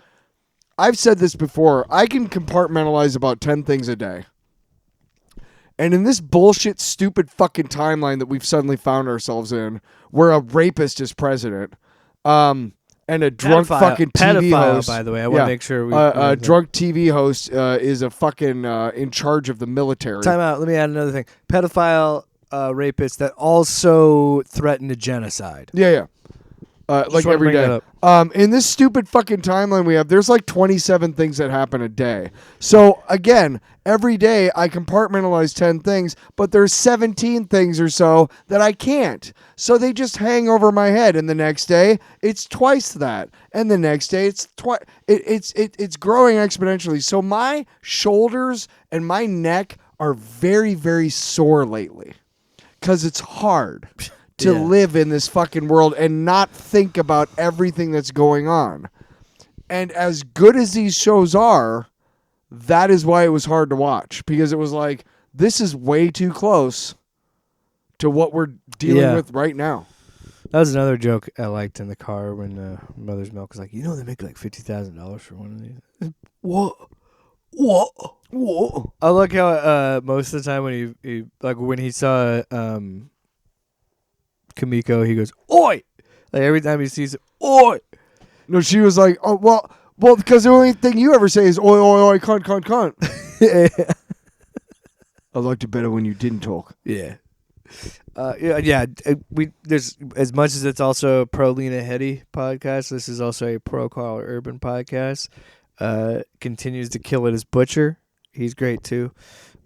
[SPEAKER 2] I've said this before. I can compartmentalize about 10 things a day. And in this bullshit, stupid fucking timeline that we've suddenly found ourselves in, where a rapist is president, and a drunk fucking TV host.
[SPEAKER 3] By the way, I want to make sure
[SPEAKER 2] a drunk TV host is a fucking in charge of the military.
[SPEAKER 3] Time out. Let me add another thing. Pedophile rapist that also threatened a genocide.
[SPEAKER 2] Yeah. Like every day. In this stupid fucking timeline we have, there's like 27 things that happen a day. So again, every day I compartmentalize 10 things, but there's 17 things or so that I can't. So they just hang over my head, and the next day it's twice that, and the next day it's it's growing exponentially. So my shoulders and my neck are very, very sore lately because it's hard to live in this fucking world and not think about everything that's going on. And as good as these shows are, that is why it was hard to watch, because it was like, this is way too close to what we're dealing with right now.
[SPEAKER 3] That was another joke I liked in the car when Mother's Milk was like, you know, they make like $50,000 for one of these. What? I like how most of the time when he like when he saw Kamiko, he goes, "Oi!" Like every time he sees it, "Oi!"
[SPEAKER 2] No, she was like, "Oh well, because the only thing you ever say is oi, oi, oi, cunt, cunt, cunt." I liked it better when you didn't talk.
[SPEAKER 3] Yeah. There's as much as it's also a pro Lena Headey podcast. This is also a pro Carl Urban podcast. Continues to kill it as Butcher. He's great too.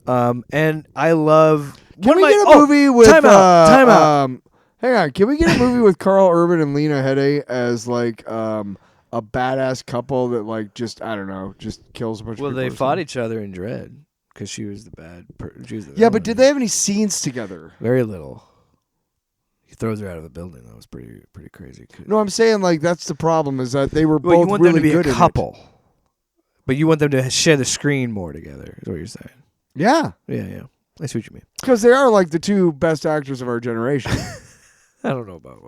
[SPEAKER 3] And I love.
[SPEAKER 2] Can we get a movie with
[SPEAKER 3] time out?
[SPEAKER 2] Hang on, can we get a movie with Carl Urban and Lena Headey as like a badass couple that like just I don't know just kills a bunch of people?
[SPEAKER 3] Well, they fought each other in Dread because she was the bad.
[SPEAKER 2] Yeah, but did they have any scenes together?
[SPEAKER 3] Very little. He throws her out of the building. That was pretty crazy.
[SPEAKER 2] No, I'm saying like that's the problem is that they were
[SPEAKER 3] Well,
[SPEAKER 2] both
[SPEAKER 3] you want
[SPEAKER 2] really
[SPEAKER 3] them to be
[SPEAKER 2] good
[SPEAKER 3] a
[SPEAKER 2] at
[SPEAKER 3] couple, but you want them to share the screen more together. Is what you're saying?
[SPEAKER 2] Yeah,
[SPEAKER 3] yeah. I see what you mean.
[SPEAKER 2] Because they are like the two best actors of our generation.
[SPEAKER 3] I don't know about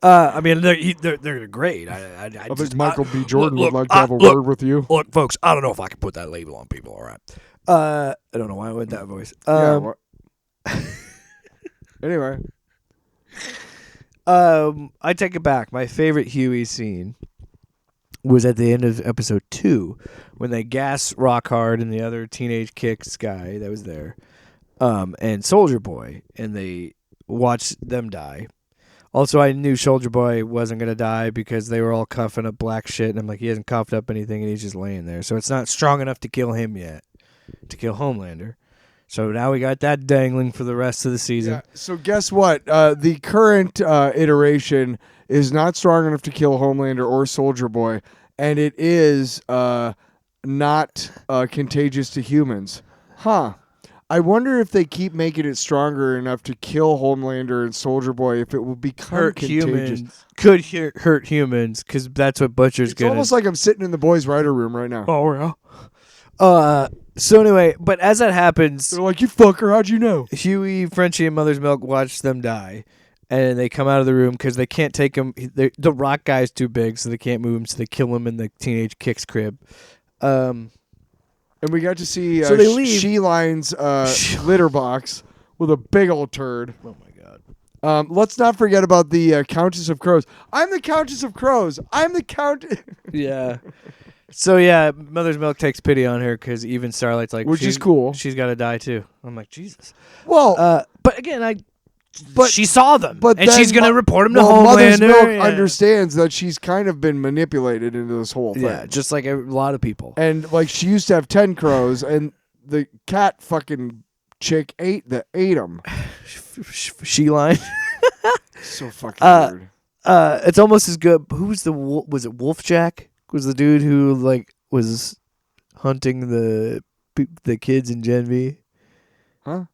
[SPEAKER 3] that. I mean, they're great. I
[SPEAKER 2] think
[SPEAKER 3] just,
[SPEAKER 2] Michael B. Jordan
[SPEAKER 3] look,
[SPEAKER 2] would like to have a word with you.
[SPEAKER 3] Look, folks, I don't know if I can put that label on people. All right. I don't know why I went that voice.
[SPEAKER 2] Anyway.
[SPEAKER 3] I take it back. My favorite Huey scene was at the end of episode 2 when they gas Rockhard and the other teenage kicks guy that was there, and Soldier Boy, and they watched them die. Also, I knew Soldier Boy wasn't going to die because they were all cuffing up black shit, and I'm like, he hasn't coughed up anything, and he's just laying there. So it's not strong enough to kill him yet, to kill Homelander. So now we got that dangling for the rest of the season.
[SPEAKER 2] Yeah, so guess what? The current iteration is not strong enough to kill Homelander or Soldier Boy, and it is not contagious to humans. Huh. I wonder if they keep making it stronger enough to kill Homelander and Soldier Boy, if it will become contagious.
[SPEAKER 3] Could hurt humans, because that's what Butcher's
[SPEAKER 2] It's
[SPEAKER 3] gonna...
[SPEAKER 2] almost like I'm sitting in the boys' writer room right now.
[SPEAKER 3] Oh, yeah. So anyway, but as that happens...
[SPEAKER 2] They're like, you fucker, how'd you know?
[SPEAKER 3] Huey, Frenchie, and Mother's Milk watch them die, and they come out of the room because they can't take him... The rock guy's too big, so they can't move him, so they kill him in the teenage kicks crib.
[SPEAKER 2] And we got to see
[SPEAKER 3] so they leave.
[SPEAKER 2] She-Line's litter box with a big old turd.
[SPEAKER 3] Oh, my God.
[SPEAKER 2] Let's not forget about the Countess of Crows. I'm the Countess of Crows. I'm the Count...
[SPEAKER 3] Yeah. So, yeah, Mother's Milk takes pity on her because even Starlight's like...
[SPEAKER 2] Which is cool.
[SPEAKER 3] She's got to die, too. I'm like, Jesus.
[SPEAKER 2] Well...
[SPEAKER 3] but again, she saw them,
[SPEAKER 2] but
[SPEAKER 3] and she's going to report them to Homelander.
[SPEAKER 2] Mother's Milk understands that she's kind of been manipulated into this whole thing.
[SPEAKER 3] Yeah, just like a lot of people.
[SPEAKER 2] And like she used to have 10 crows, and the cat fucking chick ate them.
[SPEAKER 3] She-Line.
[SPEAKER 2] So fucking weird.
[SPEAKER 3] It's almost as good. Who was was it Wolfjack? Was the dude who like was hunting the kids in Gen V?
[SPEAKER 2] Huh?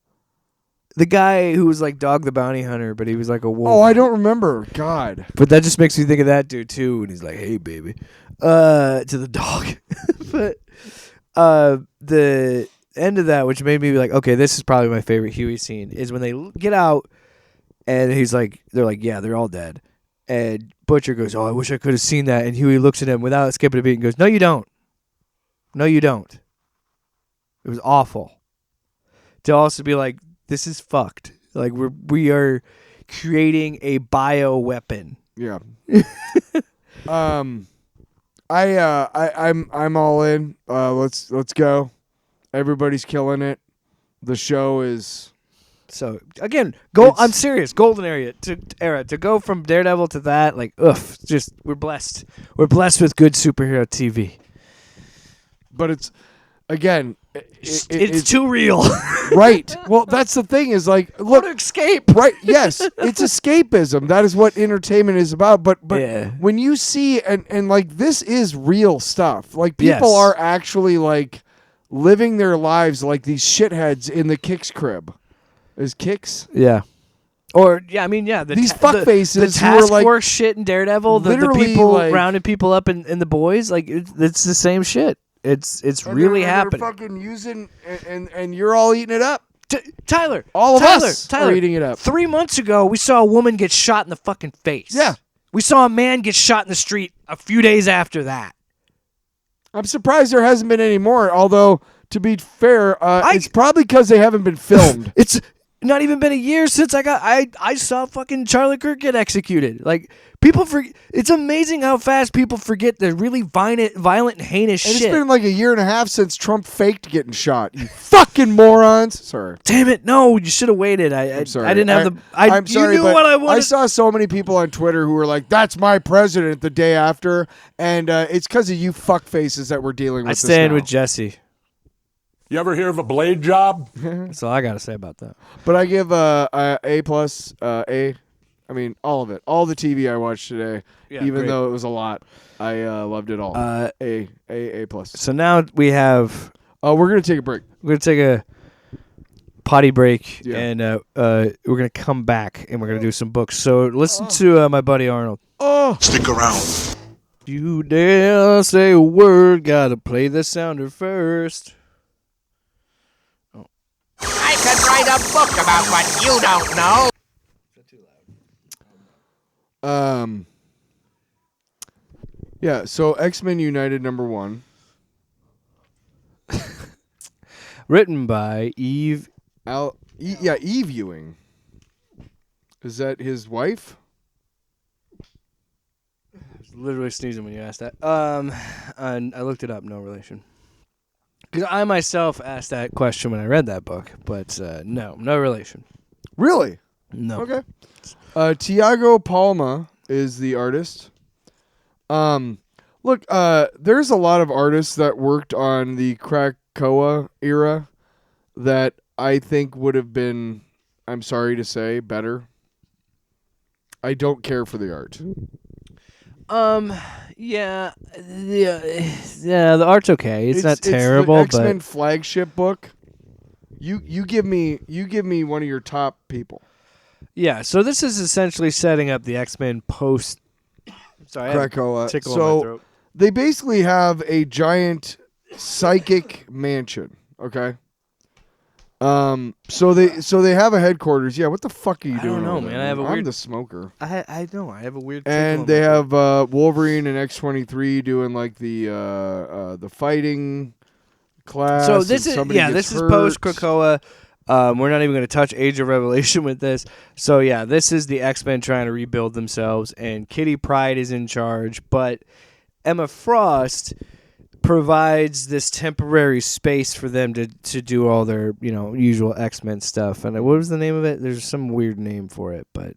[SPEAKER 3] The guy who was like Dog the Bounty Hunter, but he was like a wolf.
[SPEAKER 2] Oh, I don't remember. God.
[SPEAKER 3] But that just makes me think of that dude too, and he's like, "Hey, baby," to the dog. But the end of that, which made me be like, "Okay, this is probably my favorite Huey scene," is when they get out, and they're like, "Yeah, they're all dead," and Butcher goes, "Oh, I wish I could have seen that," and Huey looks at him without skipping a beat and goes, "No, you don't. No, you don't." It was awful. To also be like, this is fucked. Like we are creating a bio weapon.
[SPEAKER 2] Yeah. I'm all in. Let's go. Everybody's killing it. The show is
[SPEAKER 3] So again, I'm serious. Golden era to go from Daredevil to that. Like, just we're blessed. We're blessed with good superhero TV.
[SPEAKER 2] But it's again,
[SPEAKER 3] it's too real.
[SPEAKER 2] Right. Well, that's the thing is like, look,
[SPEAKER 3] escape.
[SPEAKER 2] Right. Yes, it's escapism. That is what entertainment is about. But
[SPEAKER 3] Yeah.
[SPEAKER 2] when you see and like this is real stuff. Like people are actually like living their lives like these shitheads in the Kicks crib. Is Kicks?
[SPEAKER 3] Yeah. Or the
[SPEAKER 2] these fuckfaces
[SPEAKER 3] the
[SPEAKER 2] who
[SPEAKER 3] task
[SPEAKER 2] are like
[SPEAKER 3] force shit in Daredevil, the
[SPEAKER 2] literally,
[SPEAKER 3] people
[SPEAKER 2] like,
[SPEAKER 3] rounding people up in the boys, like it's the same shit. It's really happening.
[SPEAKER 2] They're fucking using and you're all eating it up.
[SPEAKER 3] Tyler,
[SPEAKER 2] all of us are eating it up.
[SPEAKER 3] 3 months ago, we saw a woman get shot in the fucking face.
[SPEAKER 2] Yeah.
[SPEAKER 3] We saw a man get shot in the street a few days after that.
[SPEAKER 2] I'm surprised there hasn't been any more. Although to be fair, it's probably because they haven't been filmed.
[SPEAKER 3] It's not even been a year since I saw fucking Charlie Kirk get executed. Like people it's amazing how fast people forget the really violent and heinous
[SPEAKER 2] And
[SPEAKER 3] shit.
[SPEAKER 2] it's been like a year and a half since Trump faked getting shot. You fucking morons! Sorry.
[SPEAKER 3] Damn it! No, you should have waited. I'm
[SPEAKER 2] sorry.
[SPEAKER 3] I didn't have
[SPEAKER 2] I'm sorry,
[SPEAKER 3] you knew
[SPEAKER 2] but
[SPEAKER 3] what I wanted.
[SPEAKER 2] I saw so many people on Twitter who were like, "That's my president" the day after, and it's because of you fuckfaces that we're dealing with.
[SPEAKER 3] I stand
[SPEAKER 2] this now.
[SPEAKER 3] with Jesse.
[SPEAKER 5] You ever hear of a blade job?
[SPEAKER 3] That's all I gotta say about that.
[SPEAKER 2] But I give A plus A. I mean, all of it, all the TV I watched today,
[SPEAKER 3] Yeah,
[SPEAKER 2] even
[SPEAKER 3] great.
[SPEAKER 2] though it was a lot. I loved it all. A plus.
[SPEAKER 3] So now we have.
[SPEAKER 2] We're gonna take a break.
[SPEAKER 3] We're gonna take a potty break,
[SPEAKER 2] Yeah.
[SPEAKER 3] and we're gonna come back and we're gonna do some books. So listen to my buddy Arnold.
[SPEAKER 2] Oh,
[SPEAKER 4] Stick around.
[SPEAKER 3] You dare say a word? Gotta play the sounder first.
[SPEAKER 6] I could write a book about what you don't know.
[SPEAKER 2] Yeah. So X-Men United #1.
[SPEAKER 3] Written by Eve.
[SPEAKER 2] Eve Ewing. Is that his wife?
[SPEAKER 3] I was literally sneezing when you asked that. And I looked it up. No relation. Because I myself asked that question when I read that book, but no relation.
[SPEAKER 2] Really?
[SPEAKER 3] No.
[SPEAKER 2] Okay. Tiago Palma is the artist. Look, there's a lot of artists that worked on the Krakoa era that I think would have been, I'm sorry to say, better. I don't care for the art.
[SPEAKER 3] Yeah, the art's okay. It's not terrible,
[SPEAKER 2] It's the X-Men
[SPEAKER 3] but
[SPEAKER 2] flagship book. You give me one of your top people.
[SPEAKER 3] yeah. So this is essentially setting up the X-Men post. Sorry, I had a
[SPEAKER 2] Krakoa.
[SPEAKER 3] tickle in my
[SPEAKER 2] So
[SPEAKER 3] throat.
[SPEAKER 2] they basically have a giant psychic mansion. Okay. So they have a headquarters. Yeah. What the fuck are you
[SPEAKER 3] I
[SPEAKER 2] doing?
[SPEAKER 3] don't know,
[SPEAKER 2] over there,
[SPEAKER 3] man. I have a
[SPEAKER 2] I'm
[SPEAKER 3] weird-
[SPEAKER 2] the smoker.
[SPEAKER 3] I know. I have a weird. tickle
[SPEAKER 2] And
[SPEAKER 3] in
[SPEAKER 2] they
[SPEAKER 3] my throat.
[SPEAKER 2] have Wolverine and X-23 doing like the fighting class.
[SPEAKER 3] So this
[SPEAKER 2] and
[SPEAKER 3] is
[SPEAKER 2] somebody gets
[SPEAKER 3] this is
[SPEAKER 2] hurt.
[SPEAKER 3] post Krakoa. We're not even going to touch Age of Revelation with this. So yeah, this is the X-Men trying to rebuild themselves, and Kitty Pryde is in charge, but Emma Frost provides this temporary space for them to do all their usual X-Men stuff. And what was the name of it? There's some weird name for it, but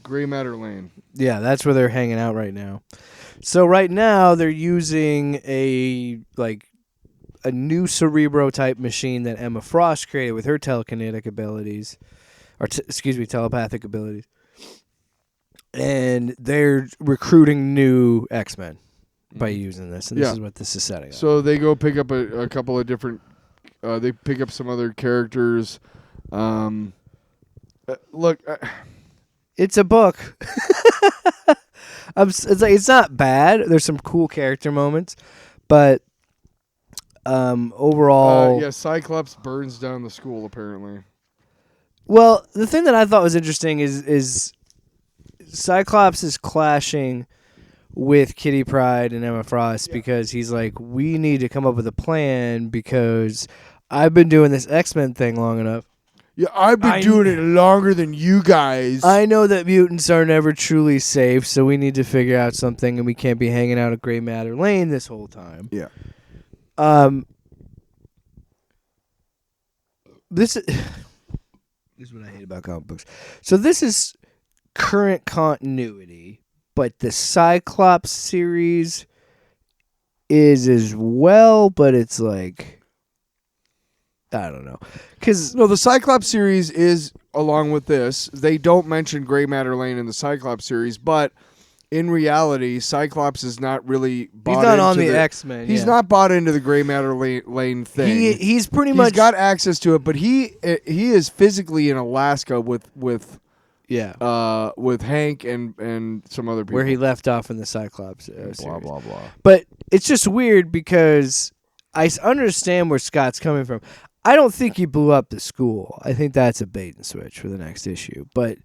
[SPEAKER 2] Gray Matter Lane.
[SPEAKER 3] yeah, that's where they're hanging out right now. So right now they're using a new Cerebro type machine that Emma Frost created with her telekinetic abilities, or telepathic abilities, and they're recruiting new X-Men by using this, and this
[SPEAKER 2] Yeah.
[SPEAKER 3] is what this is setting up.
[SPEAKER 2] So they go pick up a couple of different. They pick up some other characters. Look.
[SPEAKER 3] It's a book. It's not bad. There's some cool character moments, but overall,
[SPEAKER 2] yeah, Cyclops burns down the school apparently.
[SPEAKER 3] well, the thing that I thought was interesting is Cyclops is clashing with Kitty Pryde and Emma Frost because he's like, we need to come up with a plan because I've been doing this X-Men thing long enough.
[SPEAKER 2] Yeah, I've been doing it longer than you guys.
[SPEAKER 3] I know that mutants are never truly safe, so we need to figure out something, and we can't be hanging out at Gray Matter Lane this whole time.
[SPEAKER 2] Yeah.
[SPEAKER 3] this is what I hate about comic books. So this is current continuity, but the Cyclops series is as well, but it's like, I don't know. Because
[SPEAKER 2] No, the Cyclops series is, along with this, they don't mention Gray Matter Lane in the Cyclops series, but in reality, Cyclops is not really bought
[SPEAKER 3] he's not
[SPEAKER 2] into
[SPEAKER 3] on the X-Men.
[SPEAKER 2] He's not bought into the Gray Matter Lane thing.
[SPEAKER 3] He's pretty
[SPEAKER 2] He's
[SPEAKER 3] much
[SPEAKER 2] got access to it, but he is physically in Alaska with Hank and some other people.
[SPEAKER 3] where he left off in the Cyclops series.
[SPEAKER 2] blah blah blah.
[SPEAKER 3] But it's just weird because I understand where Scott's coming from. I don't think he blew up the school. I think that's a bait and switch for the next issue. But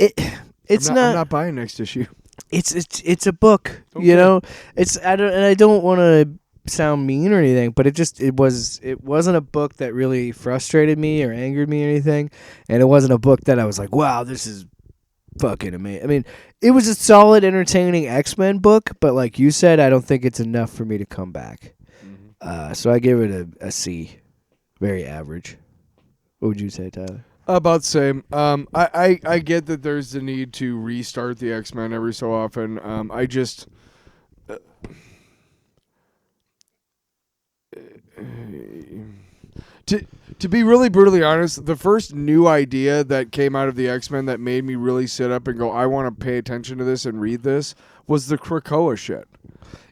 [SPEAKER 3] I'm
[SPEAKER 2] not buying next issue.
[SPEAKER 3] It's a book, you know. I don't want to sound mean or anything, but it wasn't a book that really frustrated me or angered me or anything, and it wasn't a book that I was like, wow, this is fucking amazing. I mean, it was a solid, entertaining X-Men book, but like you said, I don't think it's enough for me to come back. So I give it a C, very average. What would you say, Tyler?
[SPEAKER 2] About the same. I get that there's the need to restart the X-Men every so often. I just to be really brutally honest, the first new idea that came out of the X-Men that made me really sit up and go, I want to pay attention to this and read this, was the Krakoa shit.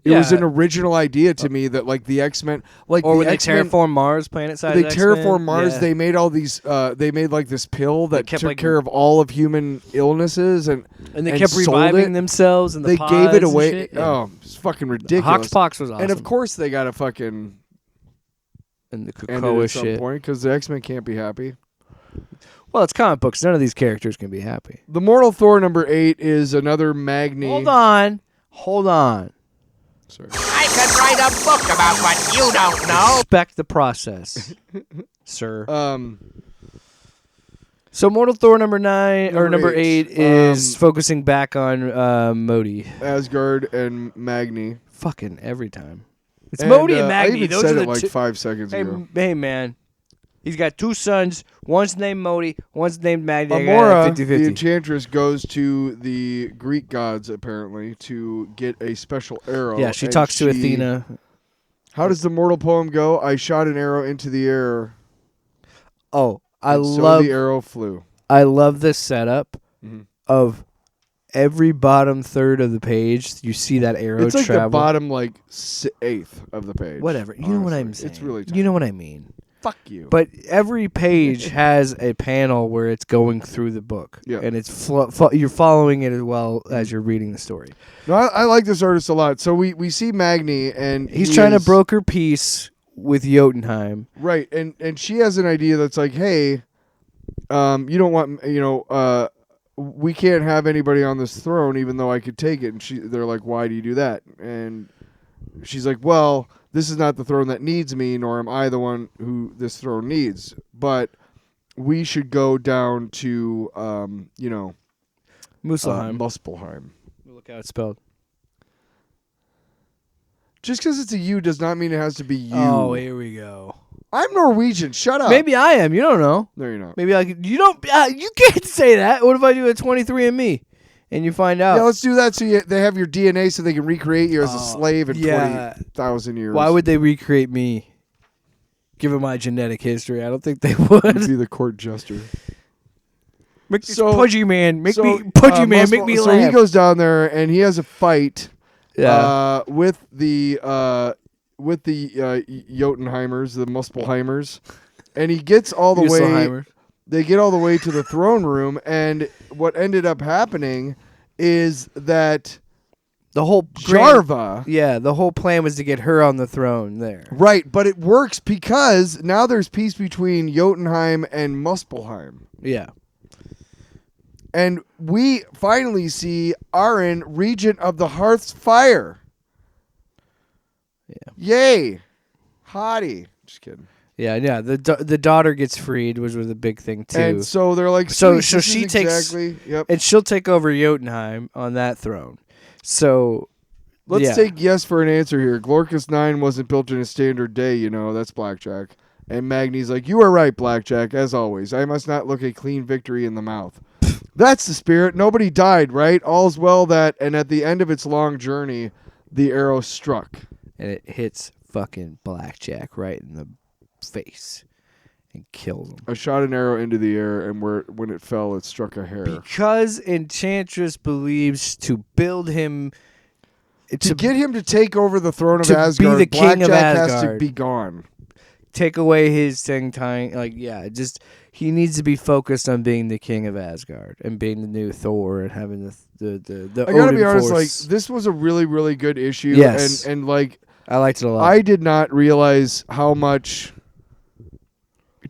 [SPEAKER 2] It was an original idea to me that like the X-Men, like
[SPEAKER 3] Or
[SPEAKER 2] the
[SPEAKER 3] when they
[SPEAKER 2] X-Men,
[SPEAKER 3] terraform Mars, planet side.
[SPEAKER 2] they
[SPEAKER 3] of X-Men?
[SPEAKER 2] terraform Mars.
[SPEAKER 3] Yeah.
[SPEAKER 2] They made all these. They made like this pill that
[SPEAKER 3] kept,
[SPEAKER 2] took
[SPEAKER 3] like-
[SPEAKER 2] care of all of human illnesses, and
[SPEAKER 3] they kept
[SPEAKER 2] sold
[SPEAKER 3] reviving
[SPEAKER 2] it.
[SPEAKER 3] themselves, and
[SPEAKER 2] They
[SPEAKER 3] the
[SPEAKER 2] gave it
[SPEAKER 3] pods and
[SPEAKER 2] away.
[SPEAKER 3] shit. Yeah.
[SPEAKER 2] Oh, it's fucking ridiculous.
[SPEAKER 3] Hoxpox was awesome.
[SPEAKER 2] And of course they got to fucking
[SPEAKER 3] and the
[SPEAKER 2] end it
[SPEAKER 3] Krakoa
[SPEAKER 2] at some
[SPEAKER 3] shit.
[SPEAKER 2] point because the X-Men can't be happy.
[SPEAKER 3] Well, it's comic books. None of these characters can be happy.
[SPEAKER 2] The Mortal Thor number 8 is another Magni.
[SPEAKER 3] Hold on.
[SPEAKER 2] Sorry.
[SPEAKER 6] I could write a book about what you don't know.
[SPEAKER 3] Respect the process, sir.
[SPEAKER 2] Um,
[SPEAKER 3] So Mortal Thor number 9 or
[SPEAKER 2] Number
[SPEAKER 3] number
[SPEAKER 2] eight.
[SPEAKER 3] 8 is focusing back on Modi.
[SPEAKER 2] Asgard and Magni.
[SPEAKER 3] Fucking every time. It's
[SPEAKER 2] And,
[SPEAKER 3] Modi and
[SPEAKER 2] I
[SPEAKER 3] Magni.
[SPEAKER 2] even
[SPEAKER 3] Those
[SPEAKER 2] said
[SPEAKER 3] are
[SPEAKER 2] it
[SPEAKER 3] the
[SPEAKER 2] like
[SPEAKER 3] two.
[SPEAKER 2] 5 seconds ago.
[SPEAKER 3] Hey, man. He's got 2 sons. One's named Modi. One's named Magni.
[SPEAKER 2] Amora, the
[SPEAKER 3] 50-50.
[SPEAKER 2] Enchantress, goes to the Greek gods apparently to get a special arrow.
[SPEAKER 3] Yeah, she
[SPEAKER 2] and
[SPEAKER 3] talks to Athena.
[SPEAKER 2] How does the mortal poem go? I shot an arrow into the air.
[SPEAKER 3] Oh, I
[SPEAKER 2] and so
[SPEAKER 3] love
[SPEAKER 2] the arrow flew.
[SPEAKER 3] I love this setup
[SPEAKER 2] Mhm.
[SPEAKER 3] of every bottom third of the page. You see that arrow
[SPEAKER 2] It's like
[SPEAKER 3] travel.
[SPEAKER 2] the bottom like eighth of the page.
[SPEAKER 3] Whatever. You know what I'm
[SPEAKER 2] honestly.
[SPEAKER 3] saying.
[SPEAKER 2] It's really
[SPEAKER 3] You know what I mean.
[SPEAKER 2] fuck you.
[SPEAKER 3] But every page has a panel where it's going through the book,
[SPEAKER 2] Yeah.
[SPEAKER 3] and it's you're following it as well as you're reading the story.
[SPEAKER 2] no, I like this artist a lot. So we see Magni and
[SPEAKER 3] He's
[SPEAKER 2] he
[SPEAKER 3] trying to
[SPEAKER 2] is-
[SPEAKER 3] broker peace with Jotunheim.
[SPEAKER 2] right, and she has an idea that's like, hey, you don't want we can't have anybody on this throne, even though I could take it. And they're like, why do you do that? And she's like, well, this is not the throne that needs me, nor am I the one who this throne needs. But we should go down to,
[SPEAKER 3] Muspelheim.
[SPEAKER 2] Muspelheim.
[SPEAKER 3] Look how it's spelled.
[SPEAKER 2] Just because it's a U does not mean it has to be you.
[SPEAKER 3] Oh, here we go.
[SPEAKER 2] I'm Norwegian. Shut up.
[SPEAKER 3] Maybe I am. You don't know.
[SPEAKER 2] No, you're not.
[SPEAKER 3] Maybe you don't. You can't say that. What if I do a 23andMe and you find out?
[SPEAKER 2] Yeah, let's do that so they have your DNA so they can recreate you as a slave in
[SPEAKER 3] yeah.
[SPEAKER 2] 20,000 years.
[SPEAKER 3] Why would they recreate me? Given my genetic history, I don't think they
[SPEAKER 2] You'd
[SPEAKER 3] would.
[SPEAKER 2] be the court jester?
[SPEAKER 3] Make this
[SPEAKER 2] So-
[SPEAKER 3] pudgy man. Make
[SPEAKER 2] So,
[SPEAKER 3] me pudgy man. Make me
[SPEAKER 2] so
[SPEAKER 3] laugh.
[SPEAKER 2] he goes down there and he has a fight
[SPEAKER 3] yeah.
[SPEAKER 2] with the Jotunheimers, the Muspelheimers, and he gets all the way.
[SPEAKER 3] Muspelheimer.
[SPEAKER 2] They get all the way to the throne room, and what ended up happening is that
[SPEAKER 3] The whole
[SPEAKER 2] Jarva.
[SPEAKER 3] Yeah, the whole plan was to get her on the throne there.
[SPEAKER 2] Right, but it works because now there's peace between Jotunheim and Muspelheim.
[SPEAKER 3] Yeah.
[SPEAKER 2] And we finally see Arin, regent of the Hearth's fire.
[SPEAKER 3] Yeah.
[SPEAKER 2] Yay. Hottie. Just kidding.
[SPEAKER 3] Yeah, yeah. The daughter gets freed, which was a big thing too.
[SPEAKER 2] And so they're like,
[SPEAKER 3] So
[SPEAKER 2] "Sweet, this
[SPEAKER 3] she
[SPEAKER 2] is
[SPEAKER 3] takes
[SPEAKER 2] exactly, yep.
[SPEAKER 3] and she'll take over Jotunheim on that throne. So
[SPEAKER 2] Let's
[SPEAKER 3] yeah.
[SPEAKER 2] take yes for an answer here. Glorcus 9 wasn't built in a standard day, that's blackjack. And Magni's like, "You are right, Blackjack, as always. I must not look a clean victory in the mouth." That's the spirit. Nobody died, right? All's well that, and at the end of its long journey, the arrow struck.
[SPEAKER 3] And it hits fucking Blackjack right in the face and kills him.
[SPEAKER 2] I shot an arrow into the air, and when it fell, it struck a hair.
[SPEAKER 3] Because Enchantress believes to build him...
[SPEAKER 2] To get him to take over the throne of
[SPEAKER 3] to
[SPEAKER 2] Asgard,
[SPEAKER 3] be the king of
[SPEAKER 2] Blackjack has to
[SPEAKER 3] Asgard.
[SPEAKER 2] be gone.
[SPEAKER 3] Take away his thing tying, he needs to be focused on being the king of Asgard and being the new Thor and having the
[SPEAKER 2] I gotta
[SPEAKER 3] Odin
[SPEAKER 2] be honest,
[SPEAKER 3] force.
[SPEAKER 2] like this was a really, really good issue.
[SPEAKER 3] Yes.
[SPEAKER 2] and like
[SPEAKER 3] I liked it a lot.
[SPEAKER 2] I did not realize how much.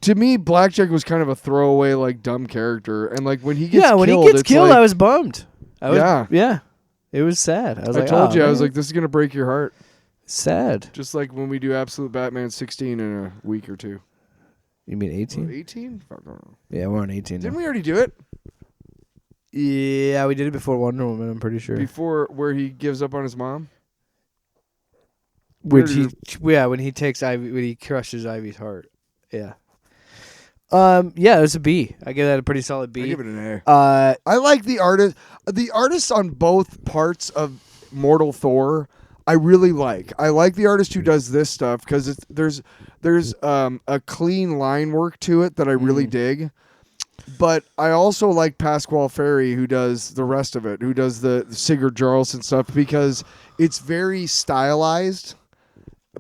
[SPEAKER 2] To me, Blackjack was kind of a throwaway, like dumb character, and like when he gets killed,
[SPEAKER 3] when he gets
[SPEAKER 2] it's
[SPEAKER 3] killed,
[SPEAKER 2] like,
[SPEAKER 3] I was bummed.
[SPEAKER 2] Yeah.
[SPEAKER 3] It was sad. I was
[SPEAKER 2] I told you, I was
[SPEAKER 3] man.
[SPEAKER 2] like, this is gonna break your heart.
[SPEAKER 3] Sad.
[SPEAKER 2] Just like when we do Absolute Batman 16 in a week or two.
[SPEAKER 3] You mean 18?
[SPEAKER 2] 18? Fuck, I don't know.
[SPEAKER 3] Yeah, we're on 18
[SPEAKER 2] Didn't
[SPEAKER 3] now.
[SPEAKER 2] we already do it?
[SPEAKER 3] Yeah, we did it before Wonder Woman, I'm pretty sure.
[SPEAKER 2] Before where he gives up on his mom?
[SPEAKER 3] When he takes Ivy, when he crushes Ivy's heart. Yeah. Yeah, it's a B. I give that a pretty solid B.
[SPEAKER 2] I give it an A. I like the artist. The artists on both parts of Mortal Thor, I really like. I like the artist who does this stuff because there's a clean line work to it that I really dig. But I also like Pasquale Ferry, who does the rest of it, who does the Sigurd Jarlson stuff, because it's very stylized,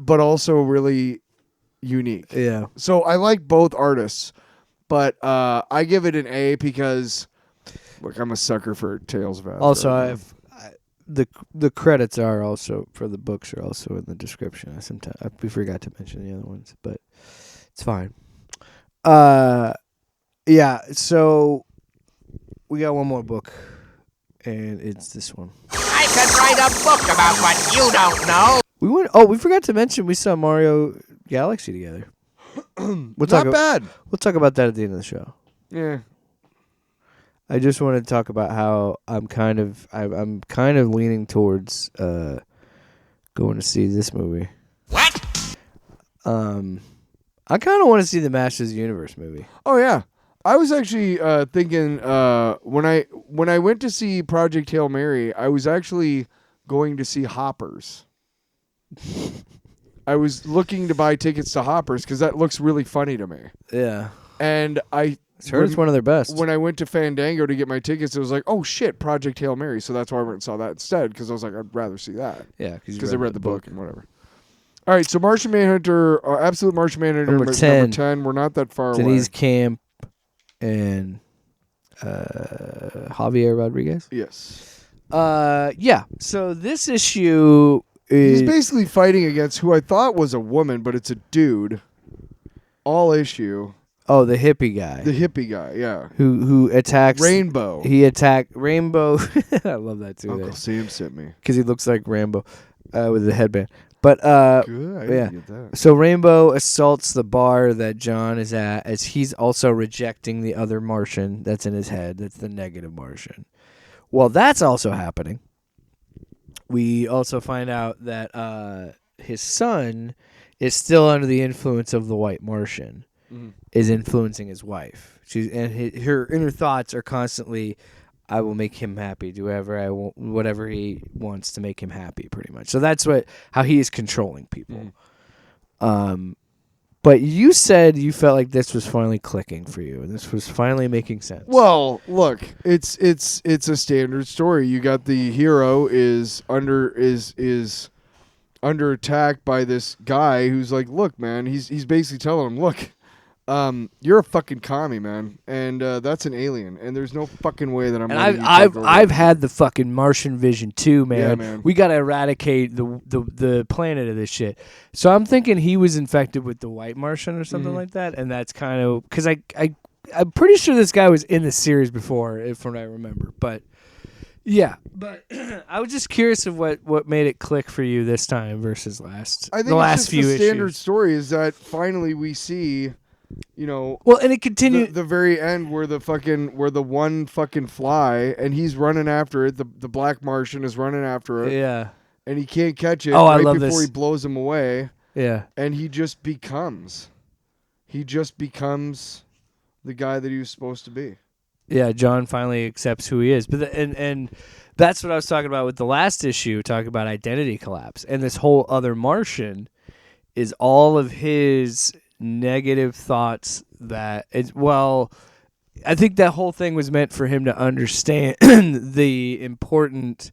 [SPEAKER 2] but also really unique.
[SPEAKER 3] Yeah.
[SPEAKER 2] So I like both artists, but I give it an A because, look, I'm a sucker for Tales of Asgard.
[SPEAKER 3] Also, the credits are also for the books are also in the description. We forgot to mention the other ones, but it's fine. Yeah. So we got one more book, and it's this one.
[SPEAKER 6] I could write a book about what you don't know.
[SPEAKER 3] We forgot to mention we saw Mario Galaxy together.
[SPEAKER 2] Not bad.
[SPEAKER 3] We'll talk about that at the end of the show.
[SPEAKER 2] Yeah.
[SPEAKER 3] I just want to talk about how I'm kind of leaning towards going to see this movie.
[SPEAKER 6] What?
[SPEAKER 3] I kind of want to see the Masters of the Universe movie.
[SPEAKER 2] Oh yeah. I was actually thinking when I went to see Project Hail Mary, I was actually going to see Hoppers. I was looking to buy tickets to Hoppers because that looks really funny to me.
[SPEAKER 3] Yeah.
[SPEAKER 2] And I
[SPEAKER 3] heard it's one of their best.
[SPEAKER 2] When I went to Fandango to get my tickets, it was like, oh shit, Project Hail Mary. So that's why I went and saw that instead, because I was like, I'd rather see that.
[SPEAKER 3] Yeah,
[SPEAKER 2] because I read the book and whatever. All right, so Martian Manhunter, Absolute Martian Manhunter
[SPEAKER 3] Number 10.
[SPEAKER 2] We're not that far
[SPEAKER 3] Deniz
[SPEAKER 2] away.
[SPEAKER 3] Camp and Javier Rodriguez.
[SPEAKER 2] Yes.
[SPEAKER 3] Yeah. So this issue is
[SPEAKER 2] He's basically fighting against who I thought was a woman, but it's a dude. All issue.
[SPEAKER 3] the hippie guy.
[SPEAKER 2] The hippie guy, yeah.
[SPEAKER 3] Who attacks
[SPEAKER 2] Rainbow.
[SPEAKER 3] He attacked Rainbow. I love that too.
[SPEAKER 2] Uncle Sam sent me.
[SPEAKER 3] Because he looks like Rambo with the headband. But
[SPEAKER 2] Good. I
[SPEAKER 3] yeah.
[SPEAKER 2] didn't get that.
[SPEAKER 3] So Rainbow assaults the bar that John is at, as he's also rejecting the other Martian that's in his head. That's the negative Martian. While that's also happening, we also find out that his son is still under the influence of the white Martian, is influencing his wife. Her inner thoughts are constantly, I will make him happy. Do whatever he wants to make him happy, pretty much. So that's how he is controlling people. But you said you felt like this was finally clicking for you, and this was finally making sense.
[SPEAKER 2] Well, look, it's a standard story. You got the hero is under attack by this guy who's like, look, man, he's basically telling him, look, you're a fucking commie, man, and that's an alien, and there's no fucking way that I'm.
[SPEAKER 3] And I've had the fucking Martian vision too, man.
[SPEAKER 2] Yeah, man.
[SPEAKER 3] We gotta eradicate the planet of this shit. So I'm thinking he was infected with the white Martian or something like that, and that's kind of because I'm pretty sure this guy was in the series before, if what I remember, but. Yeah, but I was just curious of what made it click for you this time versus last.
[SPEAKER 2] I think
[SPEAKER 3] the last
[SPEAKER 2] just
[SPEAKER 3] few
[SPEAKER 2] the standard
[SPEAKER 3] issues.
[SPEAKER 2] story is that finally we see, well,
[SPEAKER 3] and it continued
[SPEAKER 2] the very end where the one fucking fly and he's running after it. The black Martian is running after it.
[SPEAKER 3] Yeah,
[SPEAKER 2] and he can't catch it.
[SPEAKER 3] Oh,
[SPEAKER 2] right
[SPEAKER 3] I love
[SPEAKER 2] before
[SPEAKER 3] this.
[SPEAKER 2] he blows him away.
[SPEAKER 3] Yeah,
[SPEAKER 2] and he just becomes. he just becomes the guy that he was supposed to be.
[SPEAKER 3] Yeah, John finally accepts who he is. But and that's what I was talking about with the last issue, talking about identity collapse. And this whole other Martian is all of his negative thoughts that I think that whole thing was meant for him to understand the important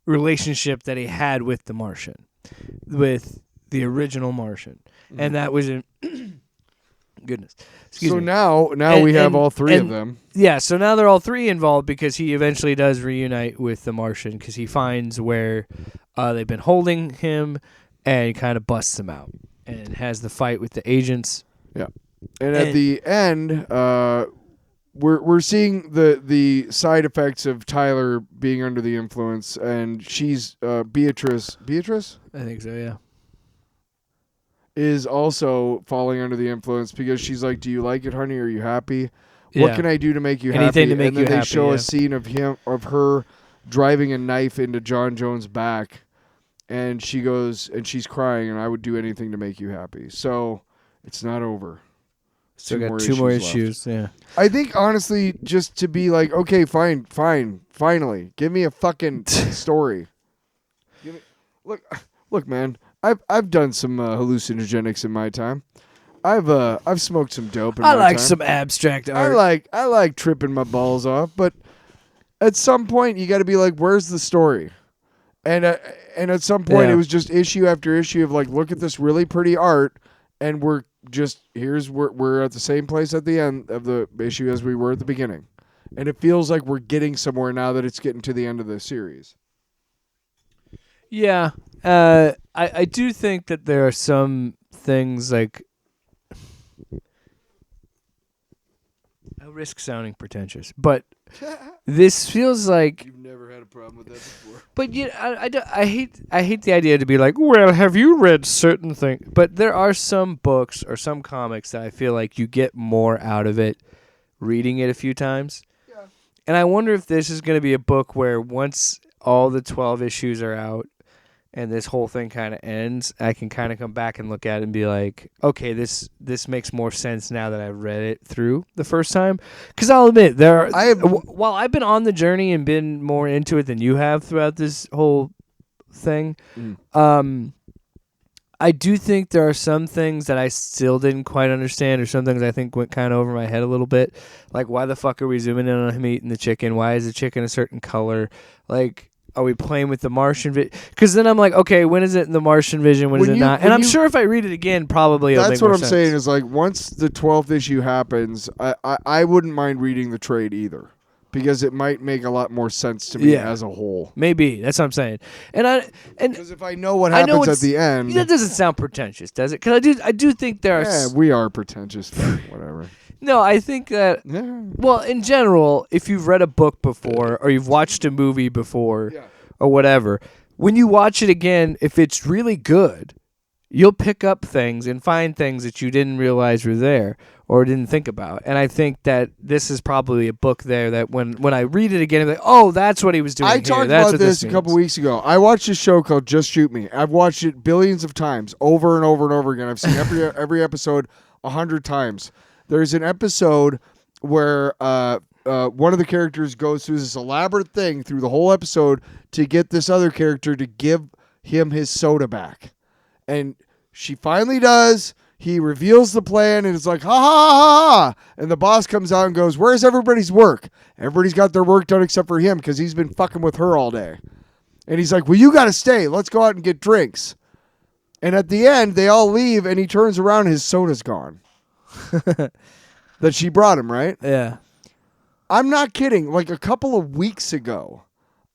[SPEAKER 3] relationship that he had with the Martian, with the original Martian. And that was in goodness. Excuse me.
[SPEAKER 2] Now we have all three of them.
[SPEAKER 3] Yeah, so now they're all three involved because he eventually does reunite with the Martian because he finds where they've been holding him and kind of busts them out and has the fight with the agents.
[SPEAKER 2] Yeah. And at the end, we're seeing the side effects of Tyler being under the influence, and she's Beatrice. Beatrice?
[SPEAKER 3] I think so, yeah.
[SPEAKER 2] Is also falling under the influence because she's like, "Do you like it, honey? Are you happy? What can I do to make you
[SPEAKER 3] Anything
[SPEAKER 2] happy?"
[SPEAKER 3] to make
[SPEAKER 2] and then
[SPEAKER 3] you
[SPEAKER 2] they
[SPEAKER 3] happy,
[SPEAKER 2] show
[SPEAKER 3] yeah.
[SPEAKER 2] a scene of her driving a knife into John Jones' back, and she goes and she's crying, and I would do anything to make you happy. So it's not over.
[SPEAKER 3] Still got two more
[SPEAKER 2] left.
[SPEAKER 3] issues, yeah.
[SPEAKER 2] I think honestly, just to be like, okay, fine, finally, give me a fucking story. Look, man. I've done some hallucinogenics in my time. I've smoked some dope in my time.
[SPEAKER 3] I like some abstract art.
[SPEAKER 2] I like tripping my balls off, but at some point you got to be like, where's the story? And at some point it was just issue after issue of like, look at this really pretty art, and we're at the same place at the end of the issue as we were at the beginning, and it feels like we're getting somewhere now that it's getting to the end of the series.
[SPEAKER 3] Yeah, I do think that there are some things like I risk sounding pretentious, but this feels like
[SPEAKER 2] You've never had a problem with that before.
[SPEAKER 3] But I hate the idea to be like, well, have you read certain things? But there are some books or some comics that I feel like you get more out of it reading it a few times. Yeah. And I wonder if this is going to be a book where once all the 12 issues are out and this whole thing kind of ends, I can kind of come back and look at it and be like, okay, this makes more sense now that I've read it through the first time. Because I'll admit, while I've been on the journey and been more into it than you have throughout this whole thing, I do think there are some things that I still didn't quite understand, or some things I think went kind of over my head a little bit. Like, why the fuck are we zooming in on him eating the chicken? Why is the chicken a certain color? Like, are we playing with the Martian vision? Because then I'm like, okay, when is it in the Martian vision? When is it not? And I'm sure if I read it again, probably it'll make
[SPEAKER 2] That's
[SPEAKER 3] more
[SPEAKER 2] what I'm
[SPEAKER 3] sense.
[SPEAKER 2] saying is like, once the 12th issue happens, I wouldn't mind reading the trade either, because it might make a lot more sense to me as a whole.
[SPEAKER 3] Maybe that's what I'm saying.
[SPEAKER 2] Because if I know what happens at the end,
[SPEAKER 3] that doesn't sound pretentious, does it? Because I do think there are.
[SPEAKER 2] Yeah, we are pretentious, but whatever.
[SPEAKER 3] No, I think that.
[SPEAKER 2] Yeah.
[SPEAKER 3] Well, in general, if you've read a book before or you've watched a movie before or whatever, when you watch it again, if it's really good, you'll pick up things and find things that you didn't realize were there or didn't think about. And I think that this is probably a book there that when I read it again, I'm like, oh, that's what he was doing
[SPEAKER 2] I
[SPEAKER 3] here.
[SPEAKER 2] talked
[SPEAKER 3] That's
[SPEAKER 2] about
[SPEAKER 3] what
[SPEAKER 2] this a couple weeks ago. I watched a show called Just Shoot Me. I've watched it billions of times, over and over and over again. I've seen every episode 100 times. There's an episode where one of the characters goes through this elaborate thing through the whole episode to get this other character to give him his soda back. And she finally does. He reveals the plan and it's like, ha, ha, ha, ha. And the boss comes out and goes, where's everybody's work? Everybody's got their work done except for him because he's been fucking with her all day. And he's like, well, you got to stay. Let's go out and get drinks. And at the end, they all leave and he turns around and his soda's gone. That she brought him, right?
[SPEAKER 3] Yeah.
[SPEAKER 2] I'm not kidding. Like a couple of weeks ago,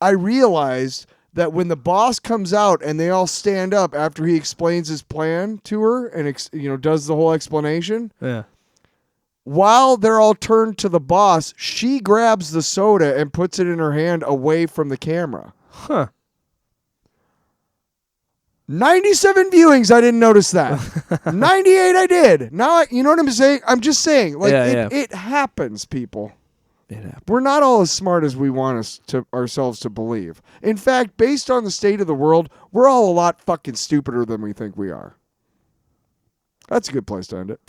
[SPEAKER 2] I realized that when the boss comes out and they all stand up after he explains his plan to her and does the whole explanation.
[SPEAKER 3] Yeah.
[SPEAKER 2] While they're all turned to the boss, she grabs the soda and puts it in her hand away from the camera.
[SPEAKER 3] Huh.
[SPEAKER 2] 97 viewings, I didn't notice that. 98, I did. Now, you know what I'm saying? I'm just saying, like, it happens, people.
[SPEAKER 3] It happens.
[SPEAKER 2] We're not all as smart as we want ourselves to believe. In fact, based on the state of the world, we're all a lot fucking stupider than we think we are. That's a good place to end it.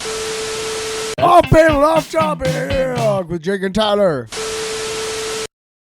[SPEAKER 2] Off panel, off topic with Jake and Tyler.